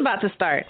about to start.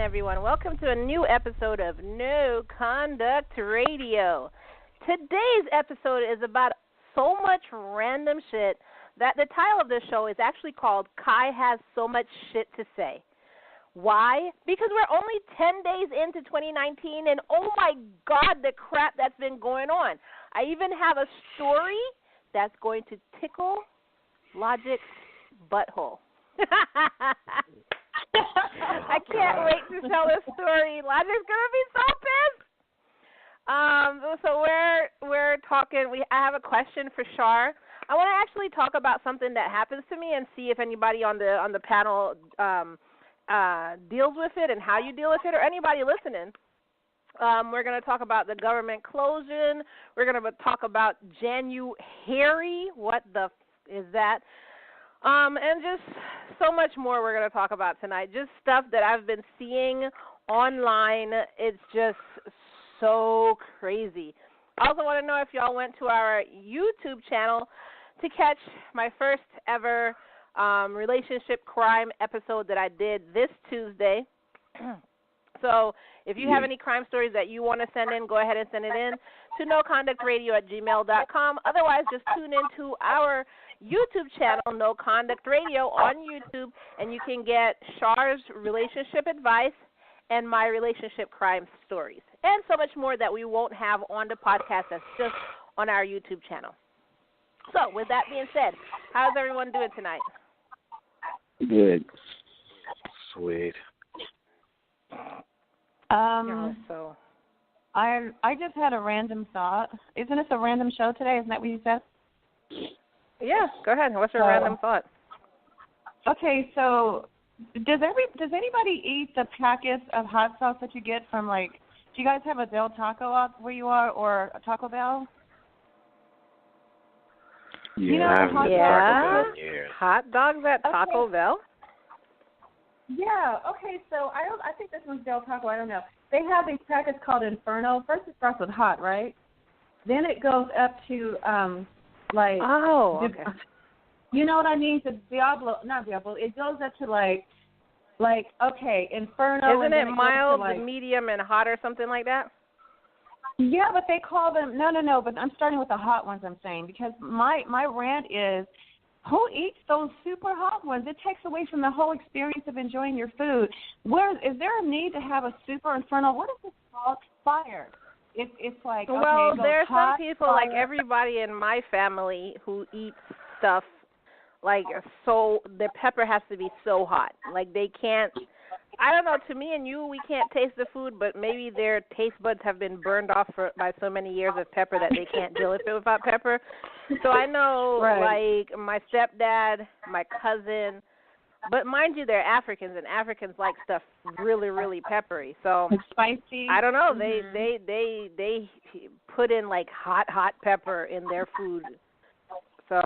Everyone, welcome to a new episode of No Conduct Radio. Today's episode is about so much random shit that the title of this show is actually called Kai Has So Much Shit to Say. Why? Because we're only 10 days into 2019, and oh my God, the crap that's been going on. I even have a story that's going to tickle Logic's butthole. I can't wait to tell this story. Logic's gonna be so pissed. So we're talking. I have a question for Char. I want to actually talk about something that happens to me and see if anybody on the panel deals with it and how you deal with it, or anybody listening. We're going to talk about the government closing. We're going to talk about Januhairy. What the is that? And just so much more we're going to talk about tonight. Just stuff that I've been seeing online. It's just so crazy. I also want to know if y'all went to our YouTube channel to catch my first ever relationship crime episode that I did this Tuesday. So if you have any crime stories that you want to send in, go ahead and send it in to noconductradio@gmail.com. Otherwise, just tune into our YouTube channel, No Conduct Radio, on YouTube, and you can get Char's relationship advice and my relationship crime stories, and so much more that we won't have on the podcast. That's just on our YouTube channel. So, with that being said, how's everyone doing tonight? Good. Sweet. So I just had a random thought. Isn't this a random show today? Isn't that what you said? Yeah, go ahead. What's your random thought? Okay, so does anybody eat the packets of hot sauce that you get from, like, do you guys have a Del Taco out where you are, or a Taco Bell? Yeah, you know, I haven't been to Taco Bell in years. Hot dogs at Taco Bell? Yeah, okay, so I think this one's Del Taco, I don't know. They have these packets called Inferno. First it starts with hot, right? Then it goes up to, like... Oh, okay. You know what I mean? The not Diablo. It goes up to, like, okay, Inferno. Isn't it mild, medium, and hot or something like that? Yeah, but they call them... No, but I'm starting with the hot ones, I'm saying, because my rant is... Who eats those super hot ones? It takes away from the whole experience of enjoying your food. Is there a need to have a super Inferno? What is this called? Fire. It's like, okay, well, there's hot, some people, fire. like everybody in my family, who eats stuff like so. The pepper has to be so hot, like they can't. I don't know. To me and you, we can't taste the food, but maybe their taste buds have been burned off by so many years of pepper that they can't deal with it without pepper. So I know, right. like, my stepdad, my cousin, but mind you, they're Africans, and Africans like stuff really, really peppery. So it's spicy. I don't know. They put in, like, hot pepper in their food. So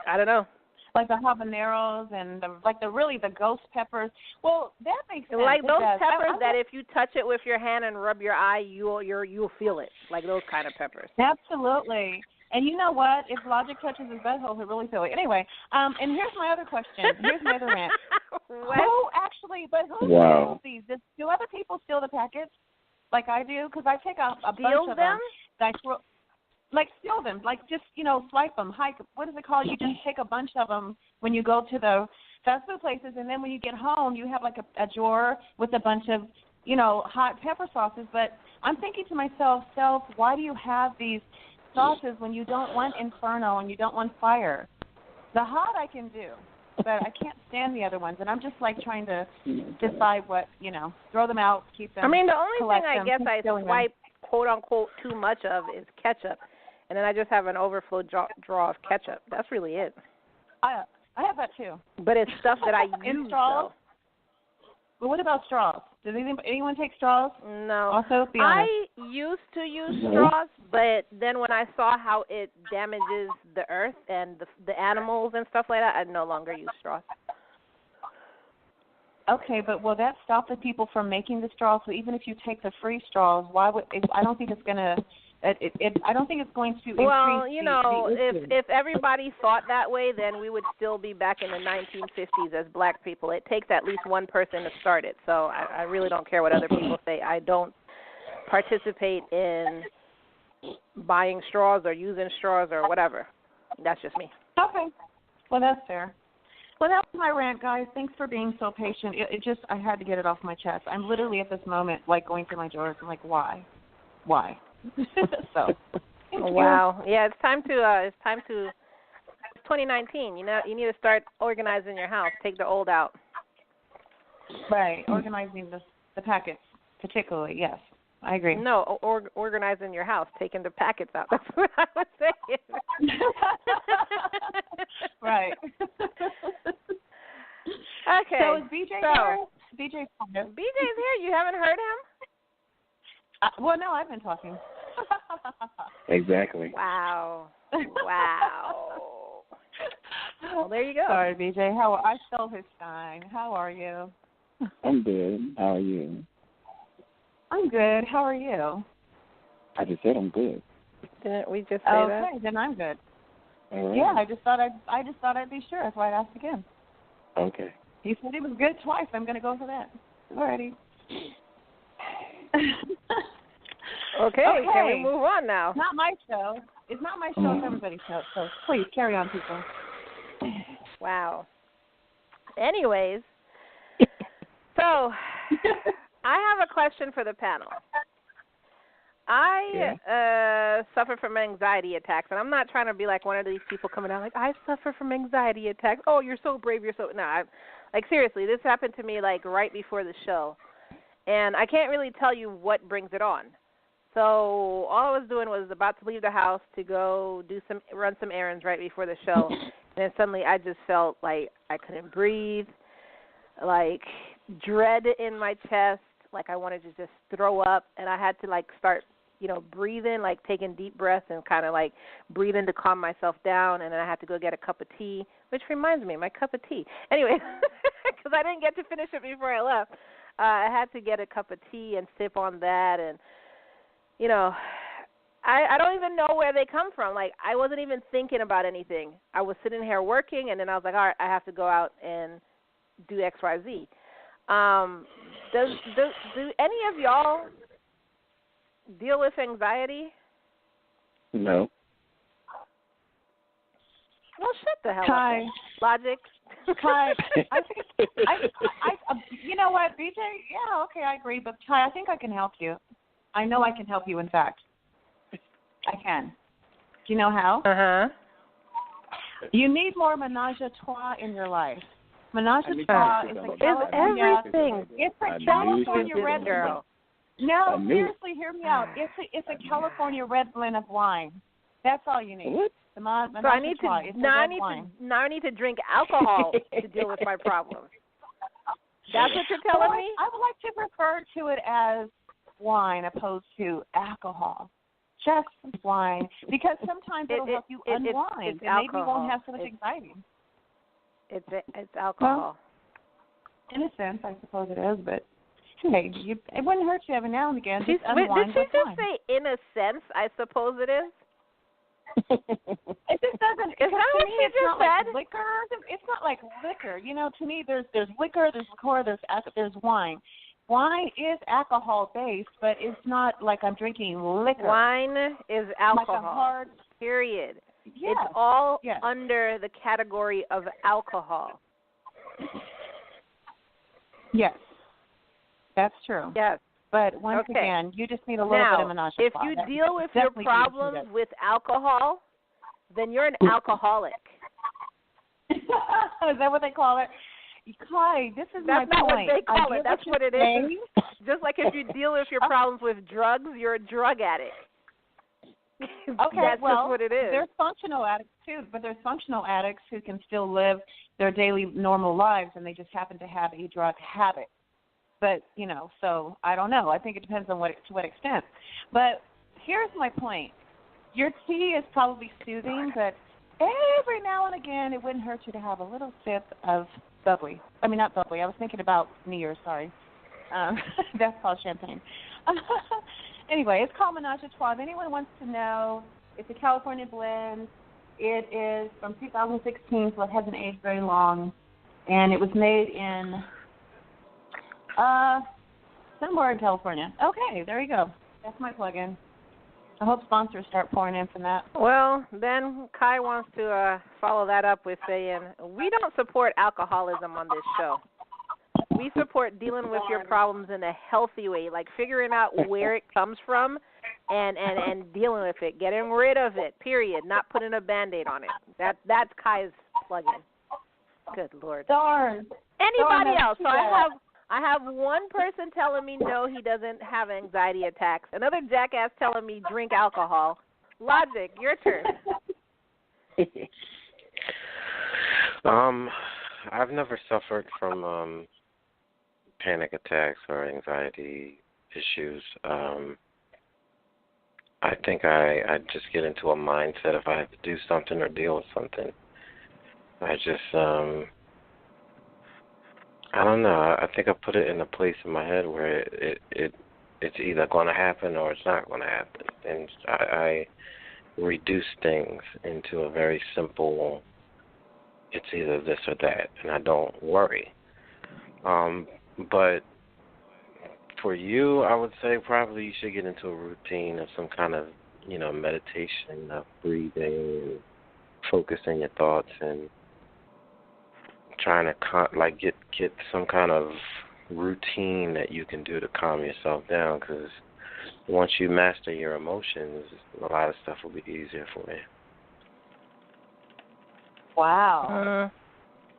I don't know. Like the habaneros and the ghost peppers. Well, that makes sense. Like those peppers that if you touch it with your hand and rub your eye, you'll feel it. Like those kind of peppers. Absolutely. And you know what? If Logic touches his butthole, he'll really feel it. Anyway, and here's my other question. Here's my other rant. Who steals these? Do other people steal the packets like I do? Because I take a bunch of them. Steal them, like just, swipe them, hike. What is it called? You just take a bunch of them when you go to the fast food places, and then when you get home, you have like a drawer with a bunch of, hot pepper sauces. But I'm thinking to myself, why do you have these sauces when you don't want Inferno and you don't want fire? The hot I can do, but I can't stand the other ones, and I'm just like trying to decide what, throw them out, keep them. I mean, the only thing I guess I swipe, quote unquote, too much of is ketchup. And then I just have an overflow drawer of ketchup. That's really it. I have that too. But it's stuff that I use, straws? though. But what about straws? Does anyone take straws? No. Also, be honest. I used to use straws, but then when I saw how it damages the earth and the animals and stuff like that, I no longer use straws. Okay, but will that stop the people from making the straws? So even if you take the free straws, why would? I don't think it's gonna. I don't think it's going to increase. Well, you know, the issue. if everybody thought that way, then we would still be back in the 1950s as black people. It takes at least one person to start it. So I really don't care what other people say. I don't participate in buying straws or using straws or whatever. That's just me. Okay. Well, that's fair. Well, that was my rant, guys. Thanks for being so patient. It just, I had to get it off my chest. I'm literally at this moment, like, going through my drawers. I'm like, why? So. Wow. Yeah, it's time to. It's 2019. You know, you need to start organizing your house. Take the old out. Right. Organizing the packets, particularly. Yes, I agree. No, organizing your house, taking the packets out. That's what I was saying. Right. Okay. So is BJ here? BJ's here. BJ's here. You haven't heard him? Well, no, I've been talking. Exactly. Wow. Well, there you go. Sorry, BJ. I stole his shine. How are you? I'm good. How are you? I'm good. How are you? I just said I'm good. Didn't we just say that? Okay, then I'm good. All right. Yeah, I just thought I'd be sure. That's why I asked again. Okay. He said it was good twice. I'm going to go for that. Alrighty. Okay, can we move on now? It's not my show. It's not my show. It's everybody's show. So please carry on, people. Wow. Anyways, so I have a question for the panel. I suffer from anxiety attacks, and I'm not trying to be like one of these people coming out like, I suffer from anxiety attacks. Oh, you're so brave. No, like, seriously, this happened to me, like, right before the show. And I can't really tell you what brings it on. So all I was doing was about to leave the house to go run some errands right before the show. And then suddenly I just felt like I couldn't breathe, like dread in my chest, like I wanted to just throw up. And I had to, like, start, breathing, like taking deep breaths and kind of, like, breathing to calm myself down. And then I had to go get a cup of tea, which reminds me, my cup of tea. Anyway, because I didn't get to finish it before I left. I had to get a cup of tea and sip on that, and, I don't even know where they come from. Like, I wasn't even thinking about anything. I was sitting here working, and then I was like, all right, I have to go out and do X, Y, Z. Do any of y'all deal with anxiety? No. Well, shut the hell Hi. up. Logic. Kai, you know what, BJ? Yeah, okay, I agree. But Kai, I think I can help you. I know I can help you. In fact, I can. Do you know how? You need more menage a trois in your life. Menage a trois is a California. Everything. It's a California red girl. No, seriously, hear me out. It's a California red blend of wine. That's all you need. What? So I need to drink alcohol to deal with my problems. That's what you're telling me? I would like to refer to it as wine opposed to alcohol. Just wine. Because sometimes it'll help you unwind. And maybe you won't have so much anxiety. It's alcohol. Well, in a sense, I suppose it is, but hey, it wouldn't hurt you every now and again. Did she just say, in a sense, I suppose it is? It just doesn't. Is that what she just said? Like liquor. It's not like liquor. To me, there's liquor, there's liqueur, there's wine. Wine is alcohol based, but it's not like I'm drinking liquor. Wine is alcohol. Like a hard. Period. Yes. It's all under the category of alcohol. Yes, that's true. Yes. But once again, you just need a little bit of menage a trois. If you deal with your problems with alcohol, then you're an alcoholic. Is that what they call it? Kai, this is my point. That's not what they call it. That's what it is. Saying. Just like if you deal with your problems with drugs, you're a drug addict. Okay, That's well, just what it is. There's functional addicts too, but there's functional addicts who can still live their daily normal lives, and they just happen to have a drug habit. But so I don't know. I think it depends on to what extent. But here's my point: your tea is probably soothing, but every now and again, it wouldn't hurt you to have a little sip of bubbly. I mean, not bubbly. I was thinking about New Year's. Sorry, that's called champagne. Anyway, it's called Menage a Trois. If anyone wants to know, it's a California blend. It is from 2016, so it hasn't aged very long. And it was made in somewhere in California. Okay, there you go. That's my plug-in. I hope sponsors start pouring in from that. Well, then Kai wants to follow that up with saying, we don't support alcoholism on this show. We support dealing with your problems in a healthy way, like figuring out where it comes from and dealing with it, getting rid of it, period, not putting a Band-Aid on it. That's Kai's plug-in. Good Lord. Darn. Anybody else? So I have one person telling me no, he doesn't have anxiety attacks. Another jackass telling me drink alcohol. Logic, your turn. I've never suffered from panic attacks or anxiety issues. I think I just get into a mindset if I have to do something or deal with something. I just I don't know. I think I put it in a place in my head where it's either going to happen or it's not going to happen, and I reduce things into a very simple. It's either this or that, and I don't worry. But for you, I would say probably you should get into a routine of some kind of, meditation, of breathing, and focusing your thoughts, and trying to get some kind of routine that you can do to calm yourself down. Because once you master your emotions, a lot of stuff will be easier for you. Wow.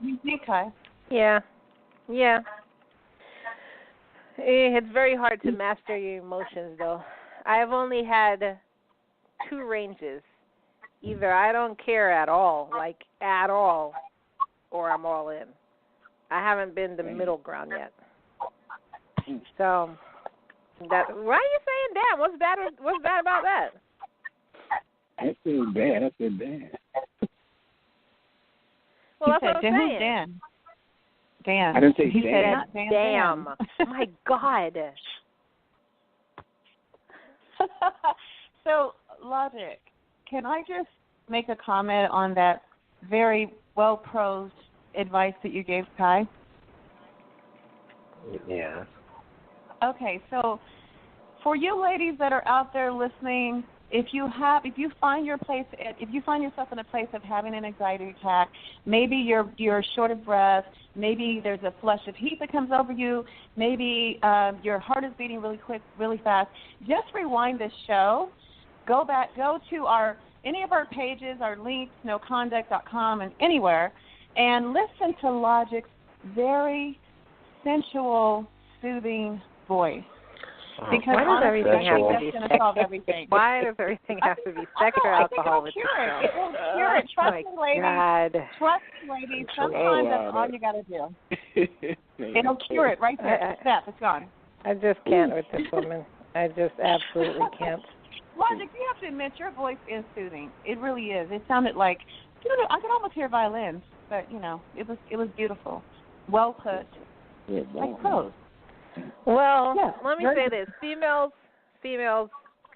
You think, Kai? Yeah. It's very hard to master your emotions, though. I've only had two ranges. Either I don't care at all, or I'm all in. I haven't been the middle ground yet. So, why are you saying damn? What's bad about that? I said bad. Well, that's what I'm saying. Dan. Dan. I didn't say he Dan. Said Dan. Damn. Oh, my God. So, Logic, can I just make a comment on that very well-prosed advice that you gave Kai? Yeah. Okay, so for you ladies that are out there listening, if you find yourself in a place of having an anxiety attack, maybe you're short of breath, maybe there's a flush of heat that comes over you, maybe your heart is beating really quick, really fast, just rewind this show, go to any of our pages, our links, noconduct.com and anywhere, and listen to Logic's very sensual, soothing voice. Because why does everything have to be going to solve everything. Why does everything have to be sex or alcohol with this show? It will cure it. Trust me, ladies. God. Trust me, ladies. Sometimes that's all you got to do. It'll cure it right there. Steph, it's gone. I just can't with this woman. I just absolutely can't. Logic, you have to admit your voice is soothing. It really is. It sounded like, I could almost hear violins, but it was beautiful, well put, like prose. Well, let me say this: females,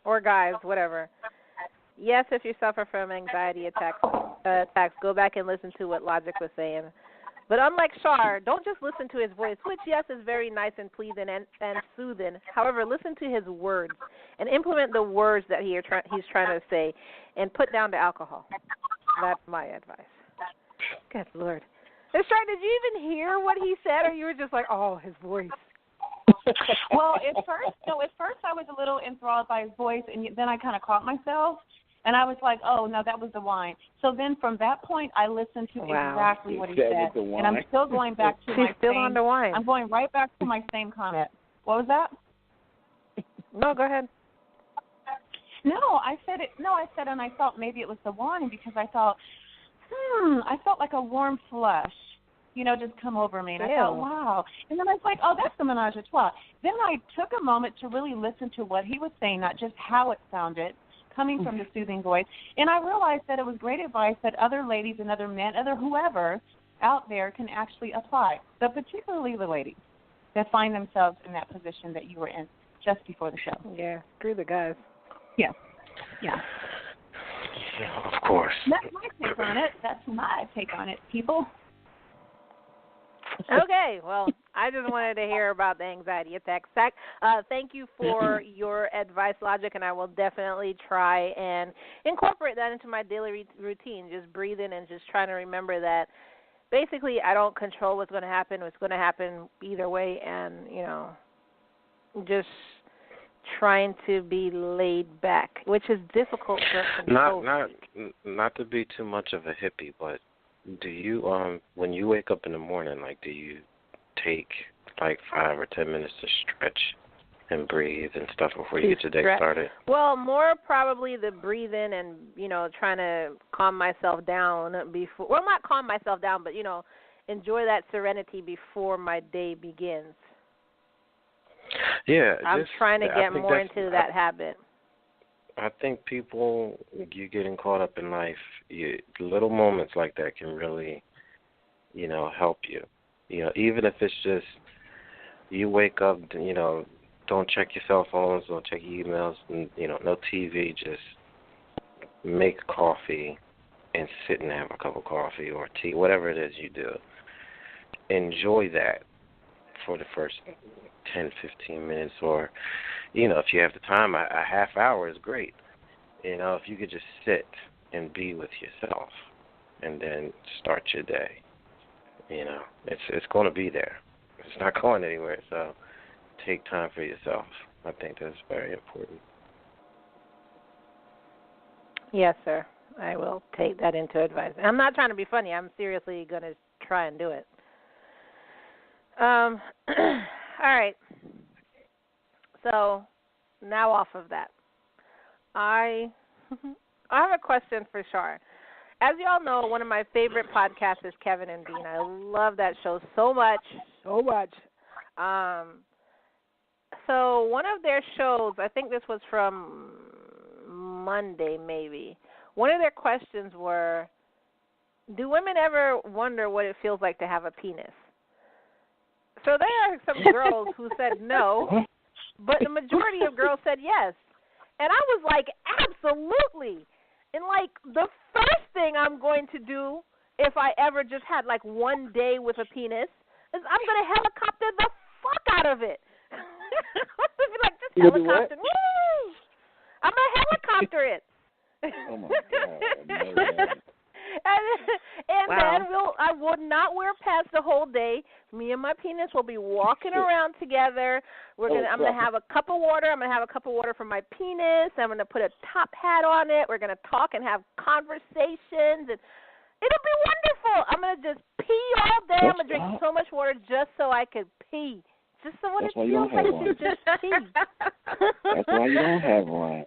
or guys, whatever. Yes, if you suffer from anxiety attacks, go back and listen to what Logic was saying. But unlike Char, don't just listen to his voice, which, yes, is very nice and pleasing and soothing. However, listen to his words and implement the words that he's trying to say and put down the alcohol. That's my advice. Good Lord. Char, did you even hear what he said, or you were just like, oh, his voice? Well, at first I was a little enthralled by his voice, and then I kind of caught myself, and I was like, oh, no, that was the wine. So then from that point, I listened to exactly what he said, and I'm still going back to my still same, on the wine. I'm going right back to my same comment. What was that? No, go ahead. No, I said it. No, I said, and I thought maybe it was the wine because I thought, I felt like a warm flush, just come over me. And I thought, wow. And then I was like, oh, that's the menage a trois. Then I took a moment to really listen to what he was saying, not just how it sounded, coming from the soothing voice. And I realized that it was great advice that other ladies and other men, other whoever out there can actually apply, but particularly the ladies that find themselves in that position that you were in just before the show. Yeah, screw the guys. Yeah. Yeah, of course. That's my take on it. That's my take on it, people. Okay, well, I just wanted to hear about the anxiety attacks. Thank you for your advice, Logic, and I will definitely try and incorporate that into my daily routine, just breathing and just trying to remember that basically I don't control what's going to happen. It's going to happen either way, and, just trying to be laid back, which is difficult for control. Not to be too much of a hippie, but do you when you wake up in the morning, do you take 5 or 10 minutes to stretch and breathe and stuff before you get your day started? Well, more probably the breathing and trying to calm myself down before. Well, not calm myself down, but enjoy that serenity before my day begins. Yeah, I'm trying to get more into that habit. I think people, you getting caught up in life, little moments like that can really, help you. Even if it's just you wake up, don't check your cell phones, don't check your emails, and, no TV, just make coffee and sit and have a cup of coffee or tea, whatever it is you do. Enjoy that for the first 10, 15 minutes, or, if you have the time, a half hour is great. If you could just sit and be with yourself and then start your day, it's going to be there. It's not going anywhere, so take time for yourself. I think that's very important. Yes, sir. I will take that into advice. I'm not trying to be funny. I'm seriously going to try and do it. All right. So now off of that, I have a question for Char. As you all know, one of my favorite podcasts is Kevin and Bean. I love that show so much. So one of their shows, I think this was from Monday maybe, one of their questions were, do women ever wonder what it feels like to have a penis? So there are some girls who said no, but the majority of girls said yes. And I was like, absolutely. And, the first thing I'm going to do if I ever just had, one day with a penis is I'm going to helicopter the fuck out of it. Just helicopter. Woo! I'm going to helicopter it. Oh, my God. And then I would not wear pants the whole day. Me and my penis will be walking around together. I'm gonna have a cup of water. I'm gonna have a cup of water for my penis. I'm gonna put a top hat on it. We're gonna talk and have conversations, and it'll be wonderful. I'm gonna just pee all day. I'm gonna drink so much water just so I could pee. Just so what it feels like to just pee. That's why you don't have one.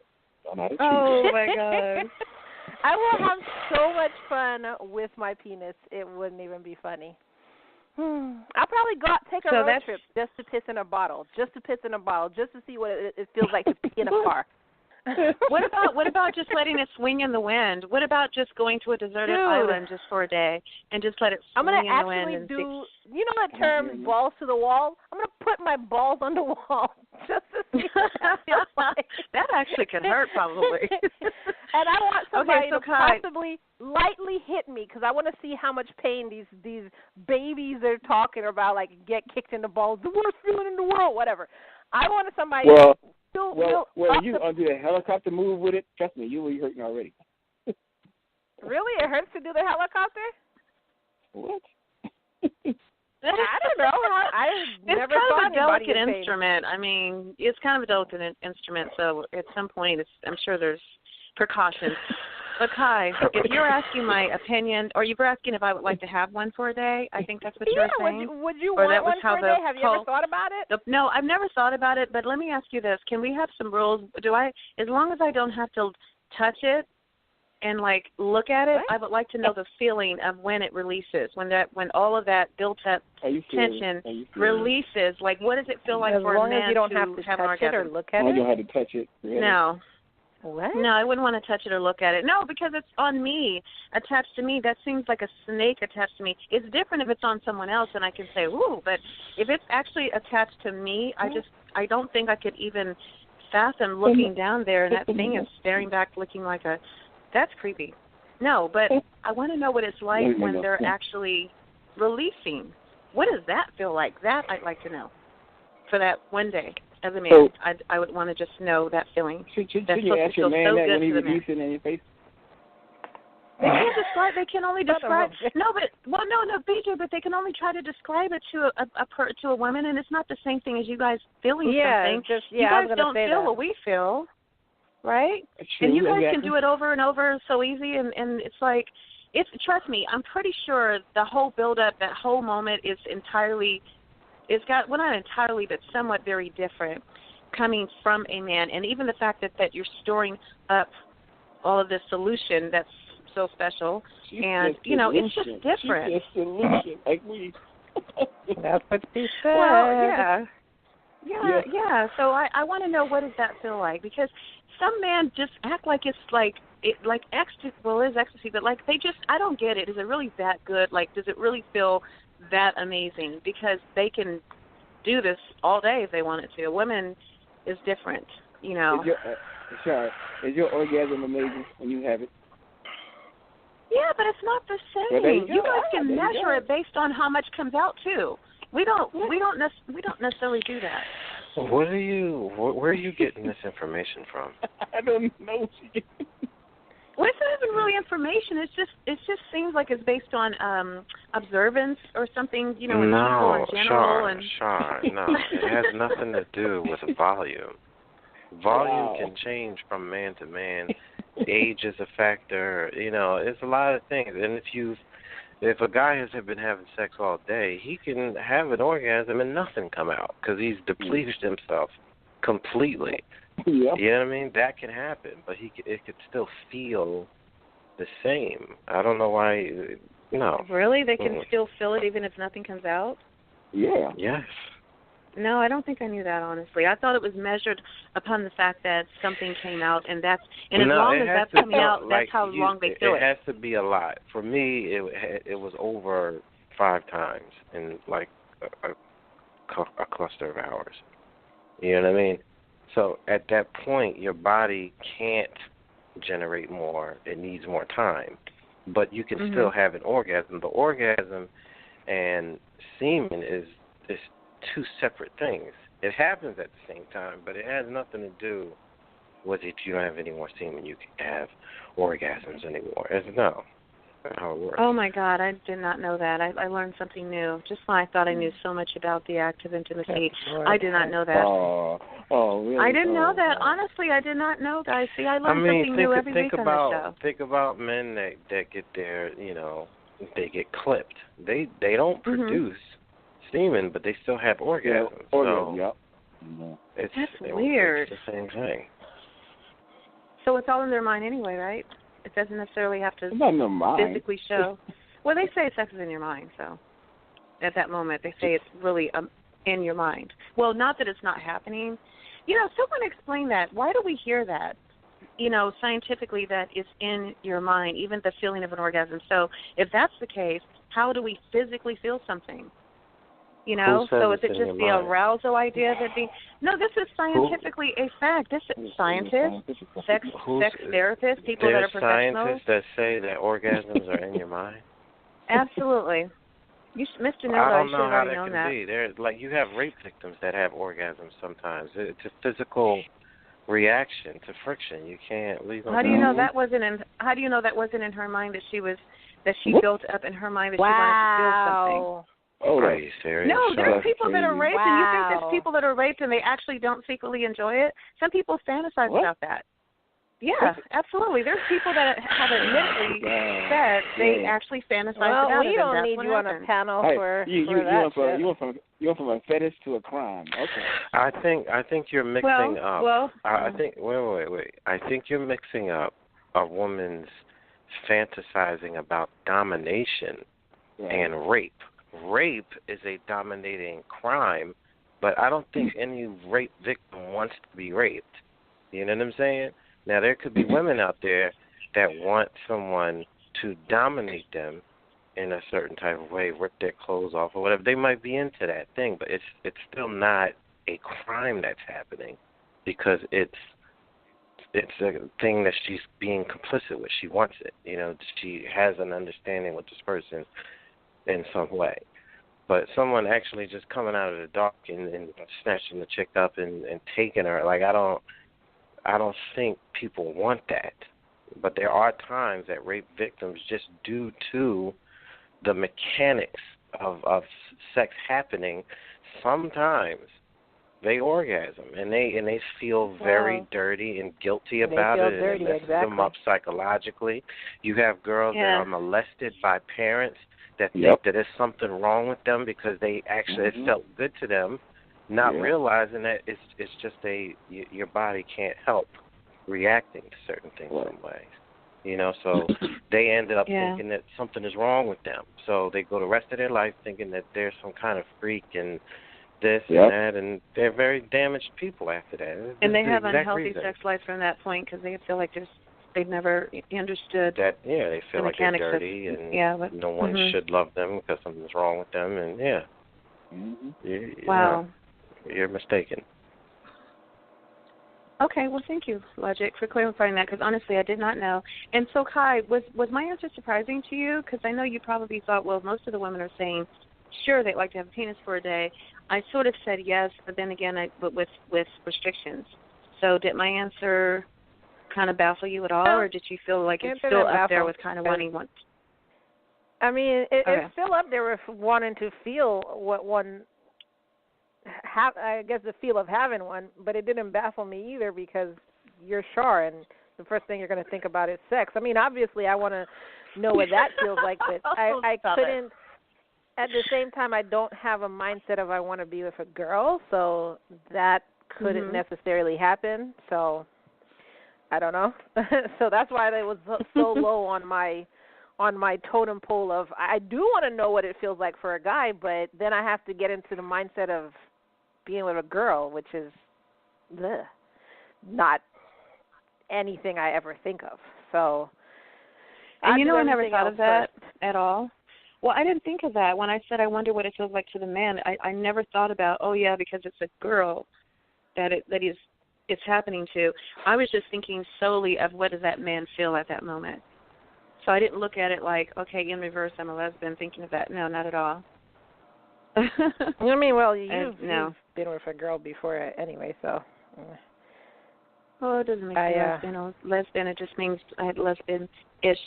Oh my God. I will have so much fun with my penis. It wouldn't even be funny. I'll probably take a road trip just to piss in a bottle, just to see what it feels like to pee in a car. What about just letting it swing in the wind? What about just going to a deserted island just for a day and just let it swing in the wind? I'm going to actually do, that term, balls to the wall? I'm going to put my balls on the wall just to see what that feels like. That actually could hurt, probably. And I want somebody to possibly lightly hit me because I want to see how much pain these babies are talking about, get kicked in the balls, the worst feeling in the world, whatever. I want somebody Well, you do a helicopter move with it. Trust me, you will be hurting already. Really? It hurts to do the helicopter? What? I don't know. It's kind of a delicate instrument. I mean, it's kind of a delicate instrument, so at some point, I'm sure there's precautions. But Kai, if you're asking my opinion, or you're asking if I would like to have one for a day, I think that's what you're saying. Would you want one for a day? Have you ever thought about it? No, I've never thought about it. But let me ask you this: can we have some rules? As long as I don't have to touch it and like look at it, I would like to know the feeling of when it releases, when all of that built-up tension releases. Like, what does it feel like for a man to have an orgasm? Or look at it? You don't have to touch it. Really? No. What? No, I wouldn't want to touch it or look at it. No, because it's on me, attached to me. That seems like a snake attached to me. It's different if it's on someone else and I can say, ooh, but if it's actually attached to me, I don't think I could even fathom looking down there and that thing is staring back looking like that's creepy. No, but I want to know what it's like when they're actually releasing. What does that feel like? That I'd like to know for that one day. As a man, I would want to just know that feeling. Should you ask your man that when he releases it in your face? They can't describe. They can only describe. No, BJ. But they can only try to describe it to a woman, and it's not the same thing as you guys feeling something. You guys don't feel what we feel, right? And you guys can do it over and over so easy, and it's like, trust me, I'm pretty sure the whole build-up, that whole moment is entirely. It's got, well, not entirely, but somewhat very different coming from a man. And even the fact that you're storing up all of this solution that's so special. And, it's just different. It's solution, like we. That's what she said. Well, yeah. So I want to know, what does that feel like? Because some men just act like it's like ecstasy. Well, it is ecstasy, but like I don't get it. Is it really that good? Like, does it really feel that amazing? Because they can do this all day if they wanted to. A woman is different, Is your orgasm amazing when you have it? Yeah, but it's not the same. Well, you guys can measure it based on how much comes out too. We don't necessarily do that. Where are you getting this information from? I don't know. Well, it's not even really information. It just seems like it's based on observance or something, in people in general. No, it has nothing to do with volume. Volume can change from man to man. Age is a factor. It's a lot of things. And if a guy has been having sex all day, he can have an orgasm and nothing come out because he's depleted himself completely. Yeah. You know what I mean? That can happen, but it could still feel the same. I don't know why. No. Really? They can still feel it even if nothing comes out? Yeah. Yes. No, I don't think I knew that, honestly. I thought it was measured upon the fact that something came out, and as long as that's coming out, that's how long they feel it. It has to be a lot. For me, it was over 5 times in like a cluster of hours. You know what I mean? So at that point, your body can't generate more. It needs more time. But you can still have an orgasm. The orgasm and semen is 2 separate things. It happens at the same time, but it has nothing to do with if you don't have any more semen, you can have orgasms anymore. No. That's how it works. Oh, my God, I did not know that. I learned something new. Just when I thought I knew so much about the act of intimacy, I did not know that. Oh, really? I didn't know that. Honestly, I did not know, guys. See, I learn something new every week on the show. Think about men that get their, they get clipped. They don't produce semen, but they still have orgasms. That's weird. It's the same thing. So it's all in their mind anyway, right? It doesn't necessarily have to physically show. Well, they say sex is in your mind, so at that moment they say it's really in your mind. Well, not that it's not happening. Someone explain that. Why do we hear that? Scientifically, that it's in your mind, even the feeling of an orgasm. So if that's the case, how do we physically feel something? So is it just the arousal idea that No, this is scientifically a fact. This is scientists, sex therapists, people that are professionals. Scientists that say that orgasms are in your mind? Absolutely. Mr. Nilda, I don't know how that can be. There's you have rape victims that have orgasms sometimes. It's a physical reaction to friction. You can't leave them. How do you know that wasn't in her mind that she built up in her mind that she wanted to feel something? Oh, are you serious? No, there's people that are raped, and you think there's people that are raped and they actually don't secretly enjoy it? Some people fantasize about that. Yeah, absolutely. There's people that have admittedly said they actually fantasize about it. Well, we don't need you on a panel for that. You went from a fetish to a crime. Okay. I think you're mixing up. Well, I think wait. I think you're mixing up a woman's fantasizing about domination and rape. Rape is a dominating crime, but I don't think any rape victim wants to be raped. You know what I'm saying? Now, there could be women out there that want someone to dominate them in a certain type of way, rip their clothes off or whatever. They might be into that thing, but it's still not a crime that's happening because it's a thing that she's being complicit with. She wants it. You know, she has an understanding with this person in some way. But someone actually just coming out of the dark and snatching the chick up and taking her, like, I don't think people want that. But there are times that rape victims, just due to the mechanics of sex happening, sometimes they orgasm and they feel very dirty and guilty about it. Dirty, and it messes them up psychologically. You have girls that are molested by parents that think that there's something wrong with them because they actually it felt good to them, not realizing that it's just your body can't help reacting to certain things some ways. You know, so they ended up thinking that something is wrong with them. So they go the rest of their life thinking that there's some kind of freak and this and that, and they're very damaged people after that. And they have unhealthy sex life from that point because they feel like they've never understood that. Yeah, they feel like they're dirty and no one should love them because something's wrong with them. And you're mistaken. Okay, well, thank you, Logic, for clarifying that, because honestly, I did not know. And so, Kai, was my answer surprising to you? Because I know you probably thought, well, most of the women are saying, sure, they'd like to have a penis for a day. I sort of said yes, but then again, but with restrictions. So did my answer kind of baffle you at all, or did you feel like it's still up there with kind of wanting one? I mean, it's still up there with wanting to feel what one I guess the feel of having one, but it didn't baffle me either because you're Char, and the first thing you're going to think about is sex. I mean, obviously, I want to know what that feels like, but I couldn't. At the same time, I don't have a mindset of I want to be with a girl, so that couldn't necessarily happen. So I don't know. So that's why it was so low on my totem pole of I do want to know what it feels like for a guy, but then I have to get into the mindset of being with a girl, which is not anything I ever think of. So, and I never thought of that at all. Well, I didn't think of that when I said I wonder what it feels like to the man. I never thought about because it's a girl that it's happening to. I was just thinking solely of what does that man feel at that moment. So I didn't look at it like, okay, in reverse, I'm a lesbian, thinking of that. No, not at all. I mean, well, you've been with a girl before anyway, so. Well, it doesn't make me lesbian. It just means I had lesbian-ish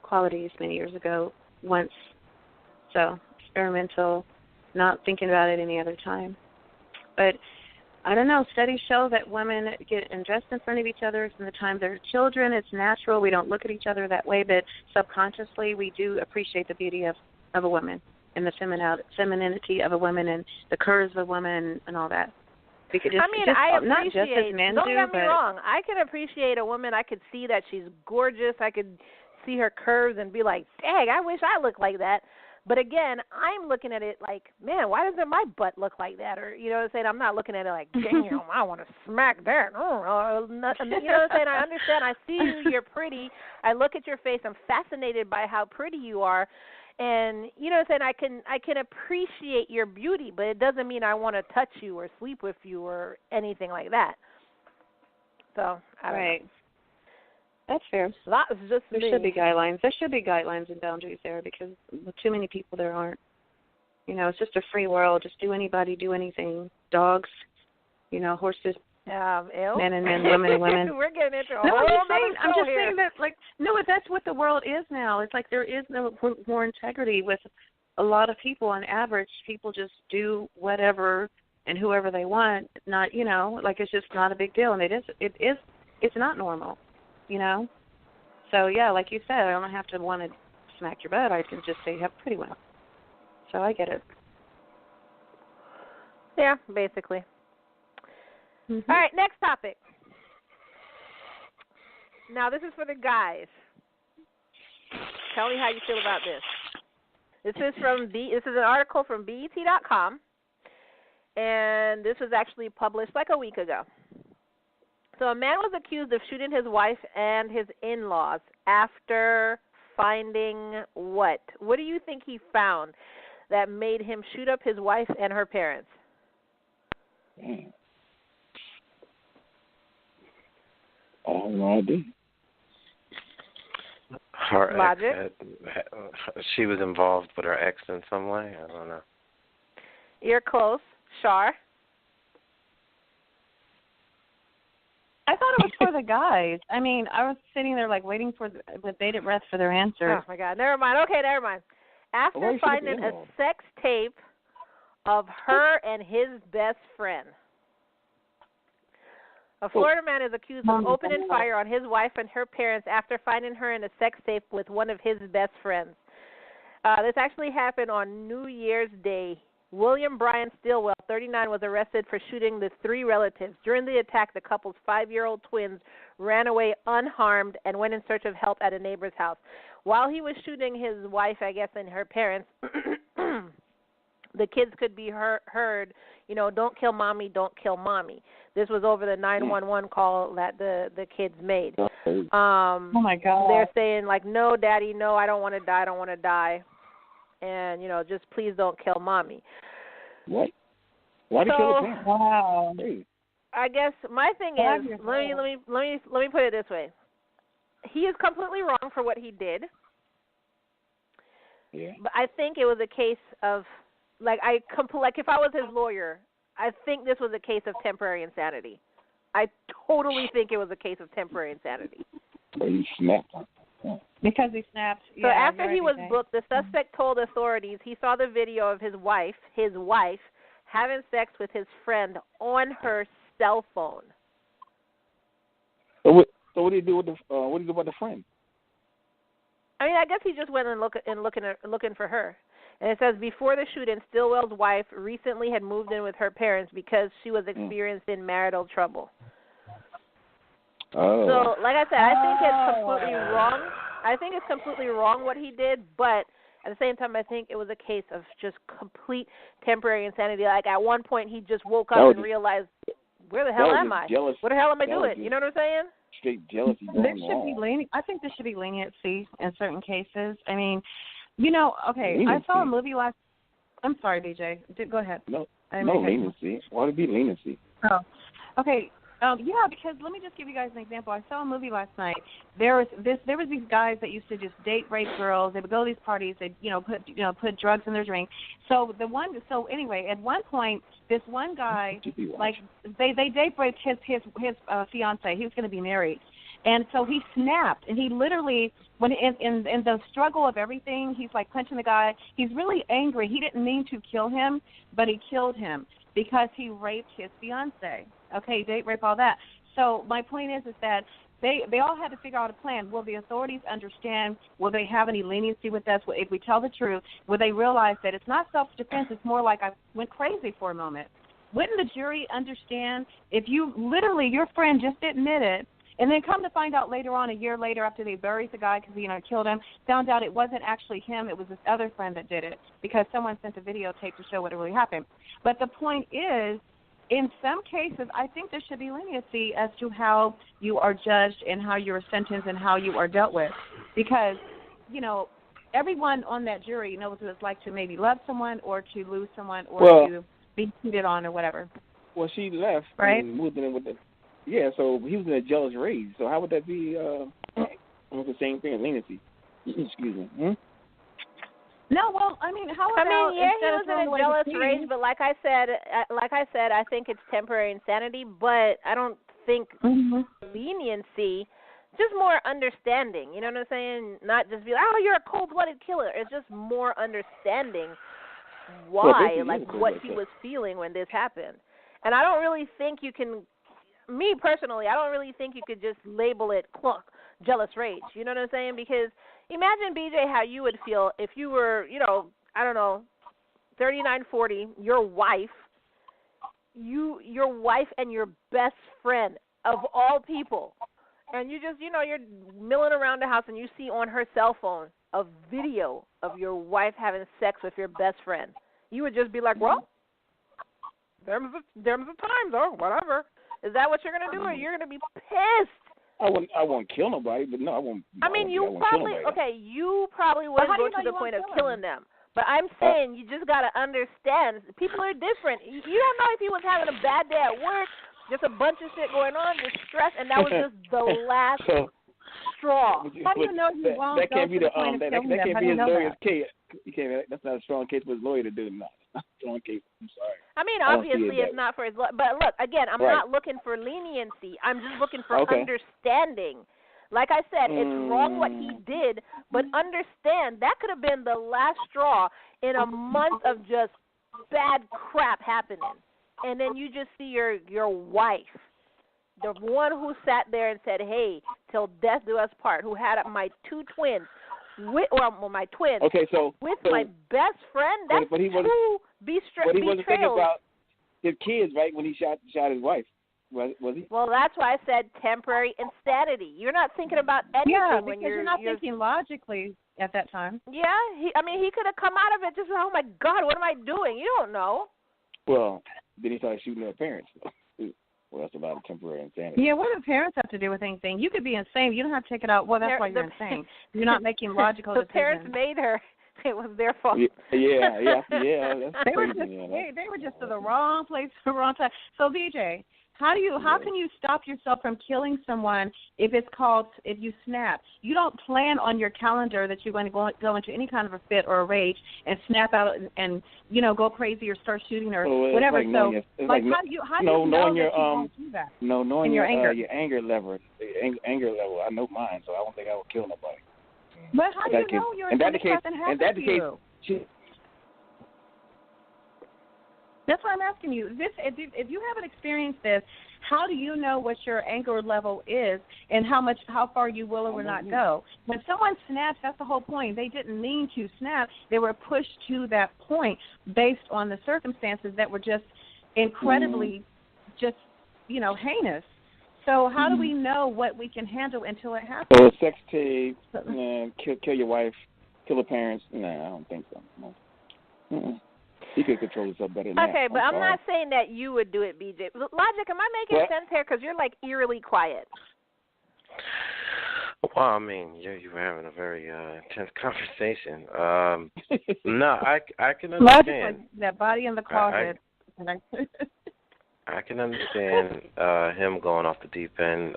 qualities many years ago once. So experimental, not thinking about it any other time. But I don't know. Studies show that women get undressed in front of each other from the time they're children. It's natural. We don't look at each other that way, but subconsciously we do appreciate the beauty of a woman and the femininity of a woman and the curves of a woman and all that. I appreciate, not just as men don't do, get me wrong. I can appreciate a woman. I could see that she's gorgeous. I could see her curves and be like, dang, I wish I looked like that. But again, I'm looking at it like, man, why doesn't my butt look like that? Or, you know what I'm saying? I'm not looking at it like, dang, I want to smack that. You know what I'm saying? I understand. I see you. You're pretty. I look at your face. I'm fascinated by how pretty you are. And, you know what I'm saying? I can appreciate your beauty, but it doesn't mean I want to touch you or sleep with you or anything like that. So, I don't know. That's fair. That's just there should be guidelines. There should be guidelines and boundaries there because with too many people there aren't. It's just a free world. Just do anybody, do anything. Dogs, horses, men and men, women and women. We're getting into a whole I'm just saying that, that's what the world is now. It's like there is no more integrity with a lot of people. On average, people just do whatever and whoever they want. Not, it's just not a big deal. And it's not normal. you know. So, yeah, like you said, I don't have to want to smack your butt. I can just say you have a pretty one. So I get it. Yeah, basically. Mm-hmm. All right, next topic. Now, this is for the guys. Tell me how you feel about this. This is an article from BET.com, and this was actually published like a week ago. So a man was accused of shooting his wife and his in-laws after finding what? What do you think he found that made him shoot up his wife and her parents? I have no idea. Her Logic? She was involved with her ex in some way? I don't know. You're close. Char? I thought it was for the guys. I mean, I was sitting there like waiting with bated breath for their answers. Oh, my God. Never mind. Okay, never mind. After finding a sex tape of her and his best friend. A Florida man is accused of opening fire on his wife and her parents after finding her in a sex tape with one of his best friends. This actually happened on New Year's Day. William Brian Stilwell, 39, was arrested for shooting the three relatives. During the attack, the couple's 5-year-old twins ran away unharmed and went in search of help at a neighbor's house. While he was shooting his wife, I guess, and her parents, the kids could be heard, you know, don't kill mommy, don't kill mommy. This was over the 911 call that the kids made. Oh, my God. They're saying, like, no, Daddy, no, I don't want to die, I don't want to die. And, you know, just please don't kill mommy. What? Why did you kill the parents? Wow. I guess my thing is, let me put it this way. He is completely wrong for what he did. Yeah. But I think it was a case of, like if I was his lawyer, I think this was a case of temporary insanity. I totally think it was a case of temporary insanity. But he snapped. Because he snapped. So after he was booked, the suspect told authorities he saw the video of his wife, having sex with his friend on her cell phone. So what did he do with what did he do about the friend? I mean, I guess he just went and looking for her. And it says, before the shooting, Stilwell's wife recently had moved in with her parents because she was experiencing marital trouble. Oh. So, like I said, I think it's completely wrong. I think it's completely wrong what he did, but at the same time, I think it was a case of just complete temporary insanity. Like, at one point, he just woke up and realized, where the hell am I? What the hell am I doing? You know what I'm saying? Straight jealousy. I think there should be leniency in certain cases. I mean, you know, okay, leniency. I saw a movie last. I'm sorry, BJ. Go ahead. No leniency. Why would it be leniency? Oh, okay. Yeah, because let me just give you guys an example. I saw a movie last night. There was these guys that used to just date rape girls. They would go to these parties. They put drugs in their drink. So anyway, at one point, this one guy, like they date raped his fiance. He was going to be married, and so he snapped, and he literally, when in the struggle of everything, he's like punching the guy. He's really angry. He didn't mean to kill him, but he killed him because he raped his fiance. Okay, date rape, all that. So my point is that they all had to figure out a plan. Will the authorities understand? Will they have any leniency with us? If we tell the truth, will they realize that it's not self-defense? It's more like I went crazy for a moment. Wouldn't the jury understand if you literally, your friend just admitted, and then come to find out later on, a year later, after they buried the guy because, killed him, found out it wasn't actually him, it was this other friend that did it because someone sent a videotape to show what really happened. But the point is, in some cases, I think there should be leniency as to how you are judged and how you are sentenced and how you are dealt with. Because, everyone on that jury knows what it's like to maybe love someone or to lose someone or to be cheated on or whatever. Well, she left and moved in with so he was in a jealous rage. So how would that be almost the same thing as leniency? Excuse me. No, well, I mean, how about he was in a jealous rage, but like I said, I think it's temporary insanity, but I don't think leniency, just more understanding, you know what I'm saying? Not just be like, oh, you're a cold-blooded killer. It's just more understanding why, what he was feeling when this happened. And I don't really think you can, me personally, I don't really think you could just label it, look, jealous rage. You know what I'm saying? Because imagine, BJ, how you would feel if you were, I don't know, 39, 40, your wife and your best friend of all people, and you just, you're milling around the house and you see on her cell phone a video of your wife having sex with your best friend. You would just be like, well, there's the times, or whatever. Is that what you're going to do, or you're going to be pissed? I won't kill nobody, but no, I won't. You probably wouldn't go to the point of killing them. But I'm saying you just got to understand, people are different. You don't know if he was having a bad day at work, just a bunch of shit going on, just stress, and that was just the last straw. How do you know you won't that can't go be to the the point of killing that them? can't How be do you his know lawyer's that? case. You can't. That's not a strong case for his lawyer to do. No, it's not a strong case. I'm sorry. I mean, obviously it's not for his lawyer. But look, again, I'm not looking for leniency. I'm just looking for understanding. Like I said, it's wrong what he did, but understand that could have been the last straw in a month of just bad crap happening. And then you just see your wife, the one who sat there and said, hey, till death do us part, who had my two twins, my twins, with my best friend. That's two betrayals. But he wasn't thinking about his kids, right, when he shot his wife. Was he? Well, that's why I said temporary insanity. You're not thinking about anything when you're not thinking logically at that time. Yeah, he could have come out of it just, oh my God, what am I doing? You don't know. Well, then he started shooting their parents. Well, that's a lot of temporary insanity. Yeah, what do parents have to do with anything? You could be insane. You don't have to take it out. Well, that's why you're insane. You're not making logical decisions. The parents made her. It was their fault. Yeah. That's they crazy, were just to the wrong place at the wrong time. So, BJ, how can you stop yourself from killing someone if you snap? You don't plan on your calendar that you're going to go into any kind of a fit or a rage and snap out and go crazy or start shooting or whatever. How do you know that you won't do that? No, knowing your anger level. Anger level. I know mine, so I don't think I would kill nobody. But how do you know you're in that case? That's why I'm asking you. If you haven't experienced this, how do you know what your anger level is and how far you will or will not go? When someone snaps, that's the whole point. They didn't mean to snap. They were pushed to that point based on the circumstances that were just incredibly heinous. So how do we know what we can handle until it happens? So sex tape, kill your wife, kill the parents. Nah, I don't think so. No. He could control himself better than that. Okay, but I'm not saying that you would do it, BJ. Logic, am I making sense here? Because you're like eerily quiet. Well, I mean, you were having a very intense conversation. No, I can understand. Logic, that body in the closet. I can understand him going off the deep end.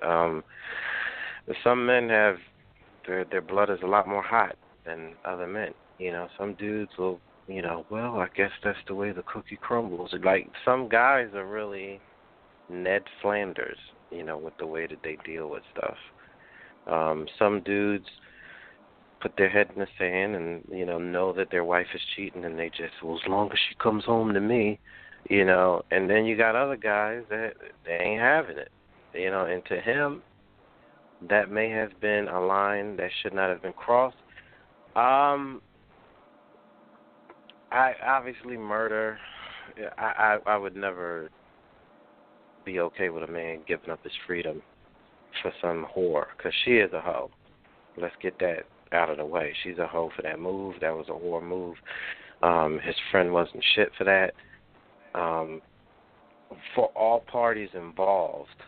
Some men have their blood is a lot more hot than other men. Some dudes will. Well, I guess that's the way the cookie crumbles. Like, some guys are really Ned Flanders, with the way that they deal with stuff. Some dudes put their head in the sand and, know that their wife is cheating and they just, well, as long as she comes home to me, and then you got other guys that they ain't having it, and to him, that may have been a line that should not have been crossed. I obviously murder. I would never be okay with a man giving up his freedom for some whore, because she is a hoe. Let's get that out of the way. She's a hoe for that move. That was a whore move. His friend wasn't shit for that. For all parties involved,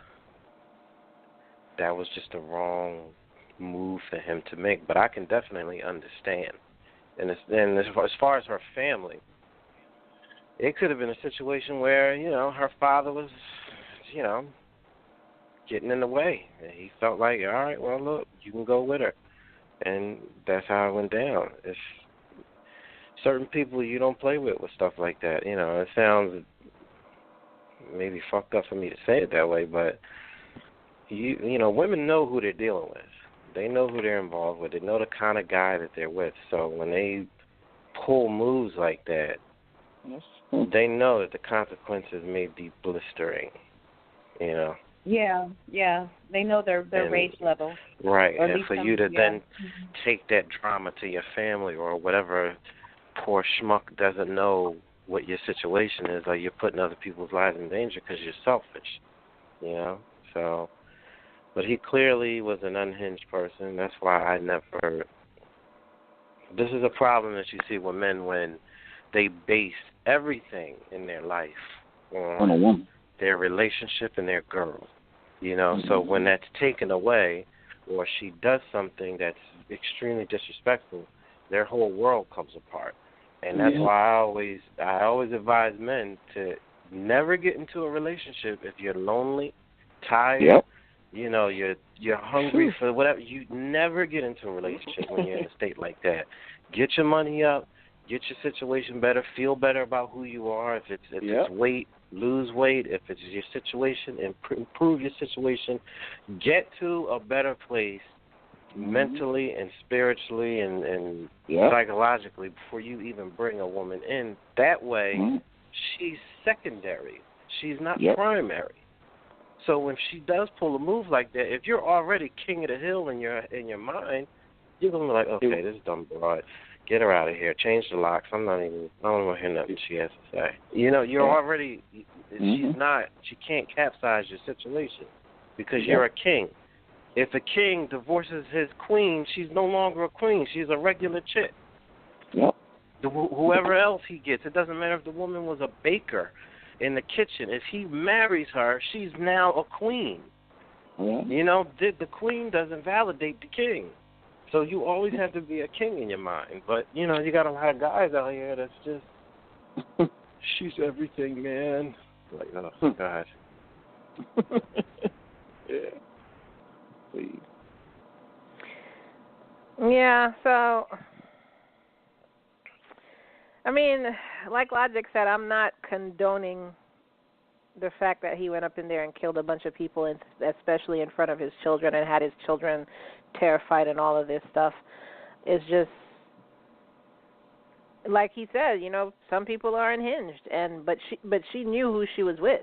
that was just a wrong move for him to make. But I can definitely understand. And as far as her family, it could have been a situation where, her father was, getting in the way. And he felt like, all right, well, look, you can go with her. And that's how it went down. It's certain people you don't play with stuff like that. It sounds maybe fucked up for me to say it that way, but, women know who they're dealing with. They know who they're involved with. They know the kind of guy that they're with. So when they pull moves like that, they know that the consequences may be blistering, Yeah. They know their rage level. Right, and for you to then take that drama to your family or whatever poor schmuck doesn't know what your situation is, like you're putting other people's lives in danger because you're selfish, you know? So, but he clearly was an unhinged person. That's why I never... This is a problem that you see with men when they base everything in their life on a woman, their relationship and their girl. You know, so when that's taken away or she does something that's extremely disrespectful, their whole world comes apart. And that's why I always advise men to never get into a relationship if you're lonely, tired, you know, you're hungry for whatever. You never get into a relationship when you're in a state like that. Get your money up, get your situation better, feel better about who you are. If it's weight, lose weight. If it's your situation, improve your situation. Get to a better place mentally and spiritually and psychologically before you even bring a woman in. That way, she's secondary. She's not primary. So when she does pull a move like that, if you're already king of the hill in your mind, you're gonna be like, okay, this dumb broad, get her out of here, change the locks. I don't want to hear nothing she has to say. You know, you're already. She can't capsize your situation because you're a king. If a king divorces his queen, she's no longer a queen. She's a regular chick. Whoever else he gets, it doesn't matter if the woman was a baker in the kitchen. If he marries her, she's now a queen. You know, the queen doesn't validate the king. So you always have to be a king in your mind. But, you know, you got a lot of guys out here that's just, she's everything, man. Like, oh, God. Please. Yeah, so, I mean, like Logic said, I'm not condoning the fact that he went up in there and killed a bunch of people, and especially in front of his children, and had his children terrified and all of this stuff. It's just, like he said, you know, some people are unhinged, but she knew who she was with,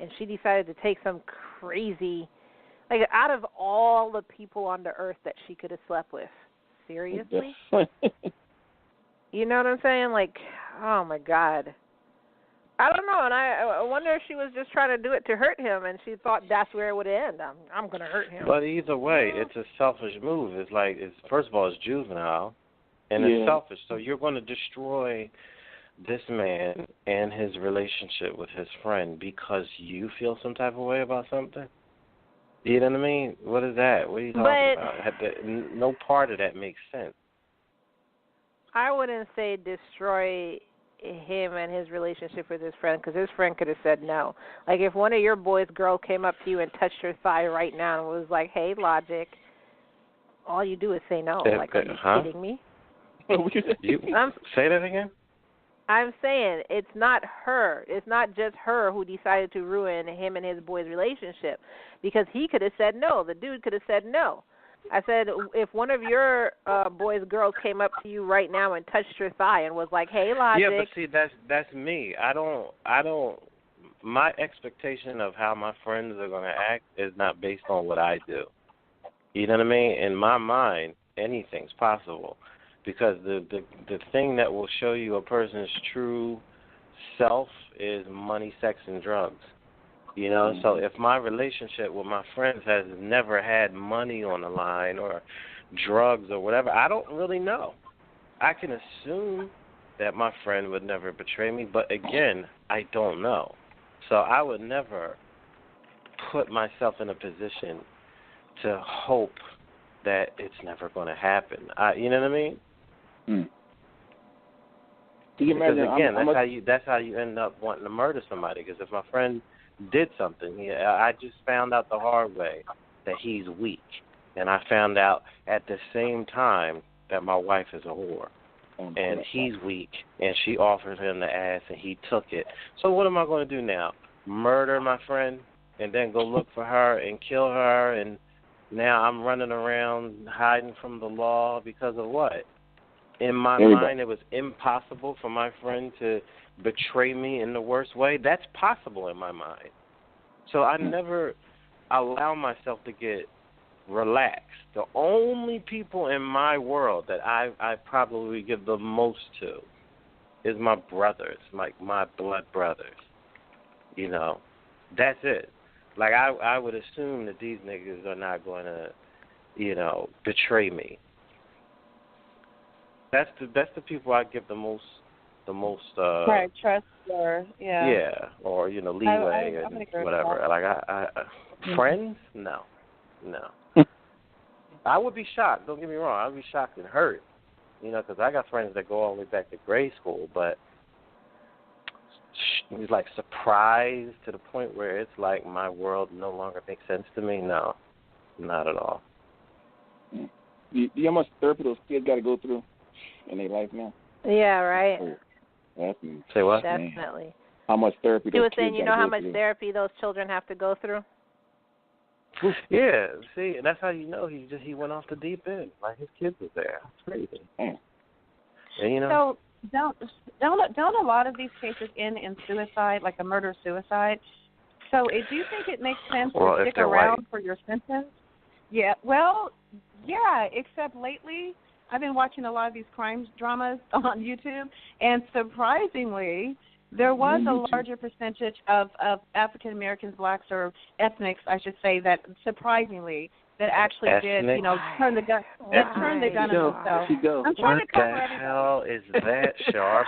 and she decided to take some crazy, like, out of all the people on the earth that she could have slept with, seriously? You know what I'm saying? Like, oh my God. I don't know, and I wonder if she was just trying to do it to hurt him, and she thought that's where it would end. I'm going to hurt him. But either way, it's a selfish move. It's like, first of all, it's juvenile, and it's selfish. So you're going to destroy this man and his relationship with his friend because you feel some type of way about something? You know what I mean? What is that? What are you talking about? No part of that makes sense. I wouldn't say destroy him and his relationship with his friend, because his friend could have said no. Like, if one of your boys' girl came up to you and touched your thigh right now and was like, hey, Logic, all you do is say no. Like, are you kidding me? Say that again? I'm saying it's not her. It's not just her who decided to ruin him and his boy's relationship, because he could have said no. The dude could have said no. I said, if one of your boys' girls came up to you right now and touched your thigh and was like, hey, Logic. Yeah, but see, that's me. I don't, my expectation of how my friends are going to act is not based on what I do. You know what I mean? In my mind, anything's possible, because the thing that will show you a person's true self is money, sex, and drugs. You know, so if my relationship with my friends has never had money on the line or drugs or whatever, I don't really know. I can assume that my friend would never betray me, but again, I don't know. So I would never put myself in a position to hope that it's never going to happen. You know what I mean? Because again, that's how you end up wanting to murder somebody. Because if my friend did something, I just found out the hard way that he's weak, and I found out at the same time that my wife is a whore, and he's weak, and she offered him the ass, and he took it. So what am I going to do now? Murder my friend and then go look for her and kill her, and now I'm running around hiding from the law because of what? In my mind, it was impossible for my friend to betray me in the worst way. That's possible in my mind. So I never allow myself to get relaxed. The only people in my world that I probably give the most to is my brothers, like my blood brothers. You know, that's it. Like I would assume that these niggas are not going to, you know, betray me. That's the people I give the most right, trust or or you know, leeway I and whatever. Like I friends, no. I would be shocked. Don't get me wrong. I would be shocked and hurt, you know, because I got friends that go all the way back to grade school, but he's like surprised to the point where it's like my world no longer makes sense to me. No, not at all. Do you know how much therapy those kids got to go through in their life now? Yeah, right. Say what? Definitely. How much therapy He those was kids saying, you know gotta how go much through. therapy those children have to go through? Yeah, see, that's how you know he went off the deep end. Like his kids was there. It's crazy. And you know. So don't a lot of these cases end in suicide, like a murder-suicide? So do you think it makes sense to stick around for your sentence? Yeah, well, yeah, except lately I've been watching a lot of these crime dramas on YouTube, and surprisingly, there was a larger percentage of African Americans, blacks, or ethnics, I should say, that surprisingly that actually did, you know, turn the gun on themselves. I'm trying to cover what the hell is that, Char?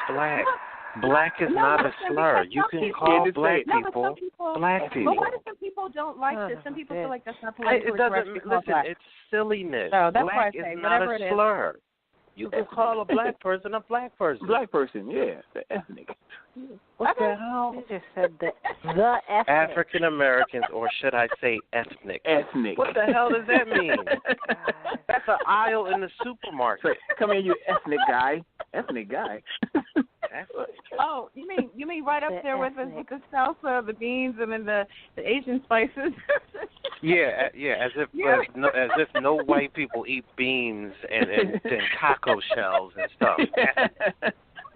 Black is not a slur. You can call black people black people. But why do some people don't like this? Some people feel like that's not politically correct. Listen, it's silliness. So that's black why I say, is not a slur. You can call a black person a black person. Black person, yeah, the ethnic. What the hell? You just said the ethnic. African Americans, or should I say ethnic? Ethnic. What the hell does that mean? That's an aisle in the supermarket. Come here, you ethnic guy. Ethnic guy. Oh, you mean right up there with the salsa, the beans, and then the Asian spices? Yeah, as if no white people eat beans and taco shells and stuff.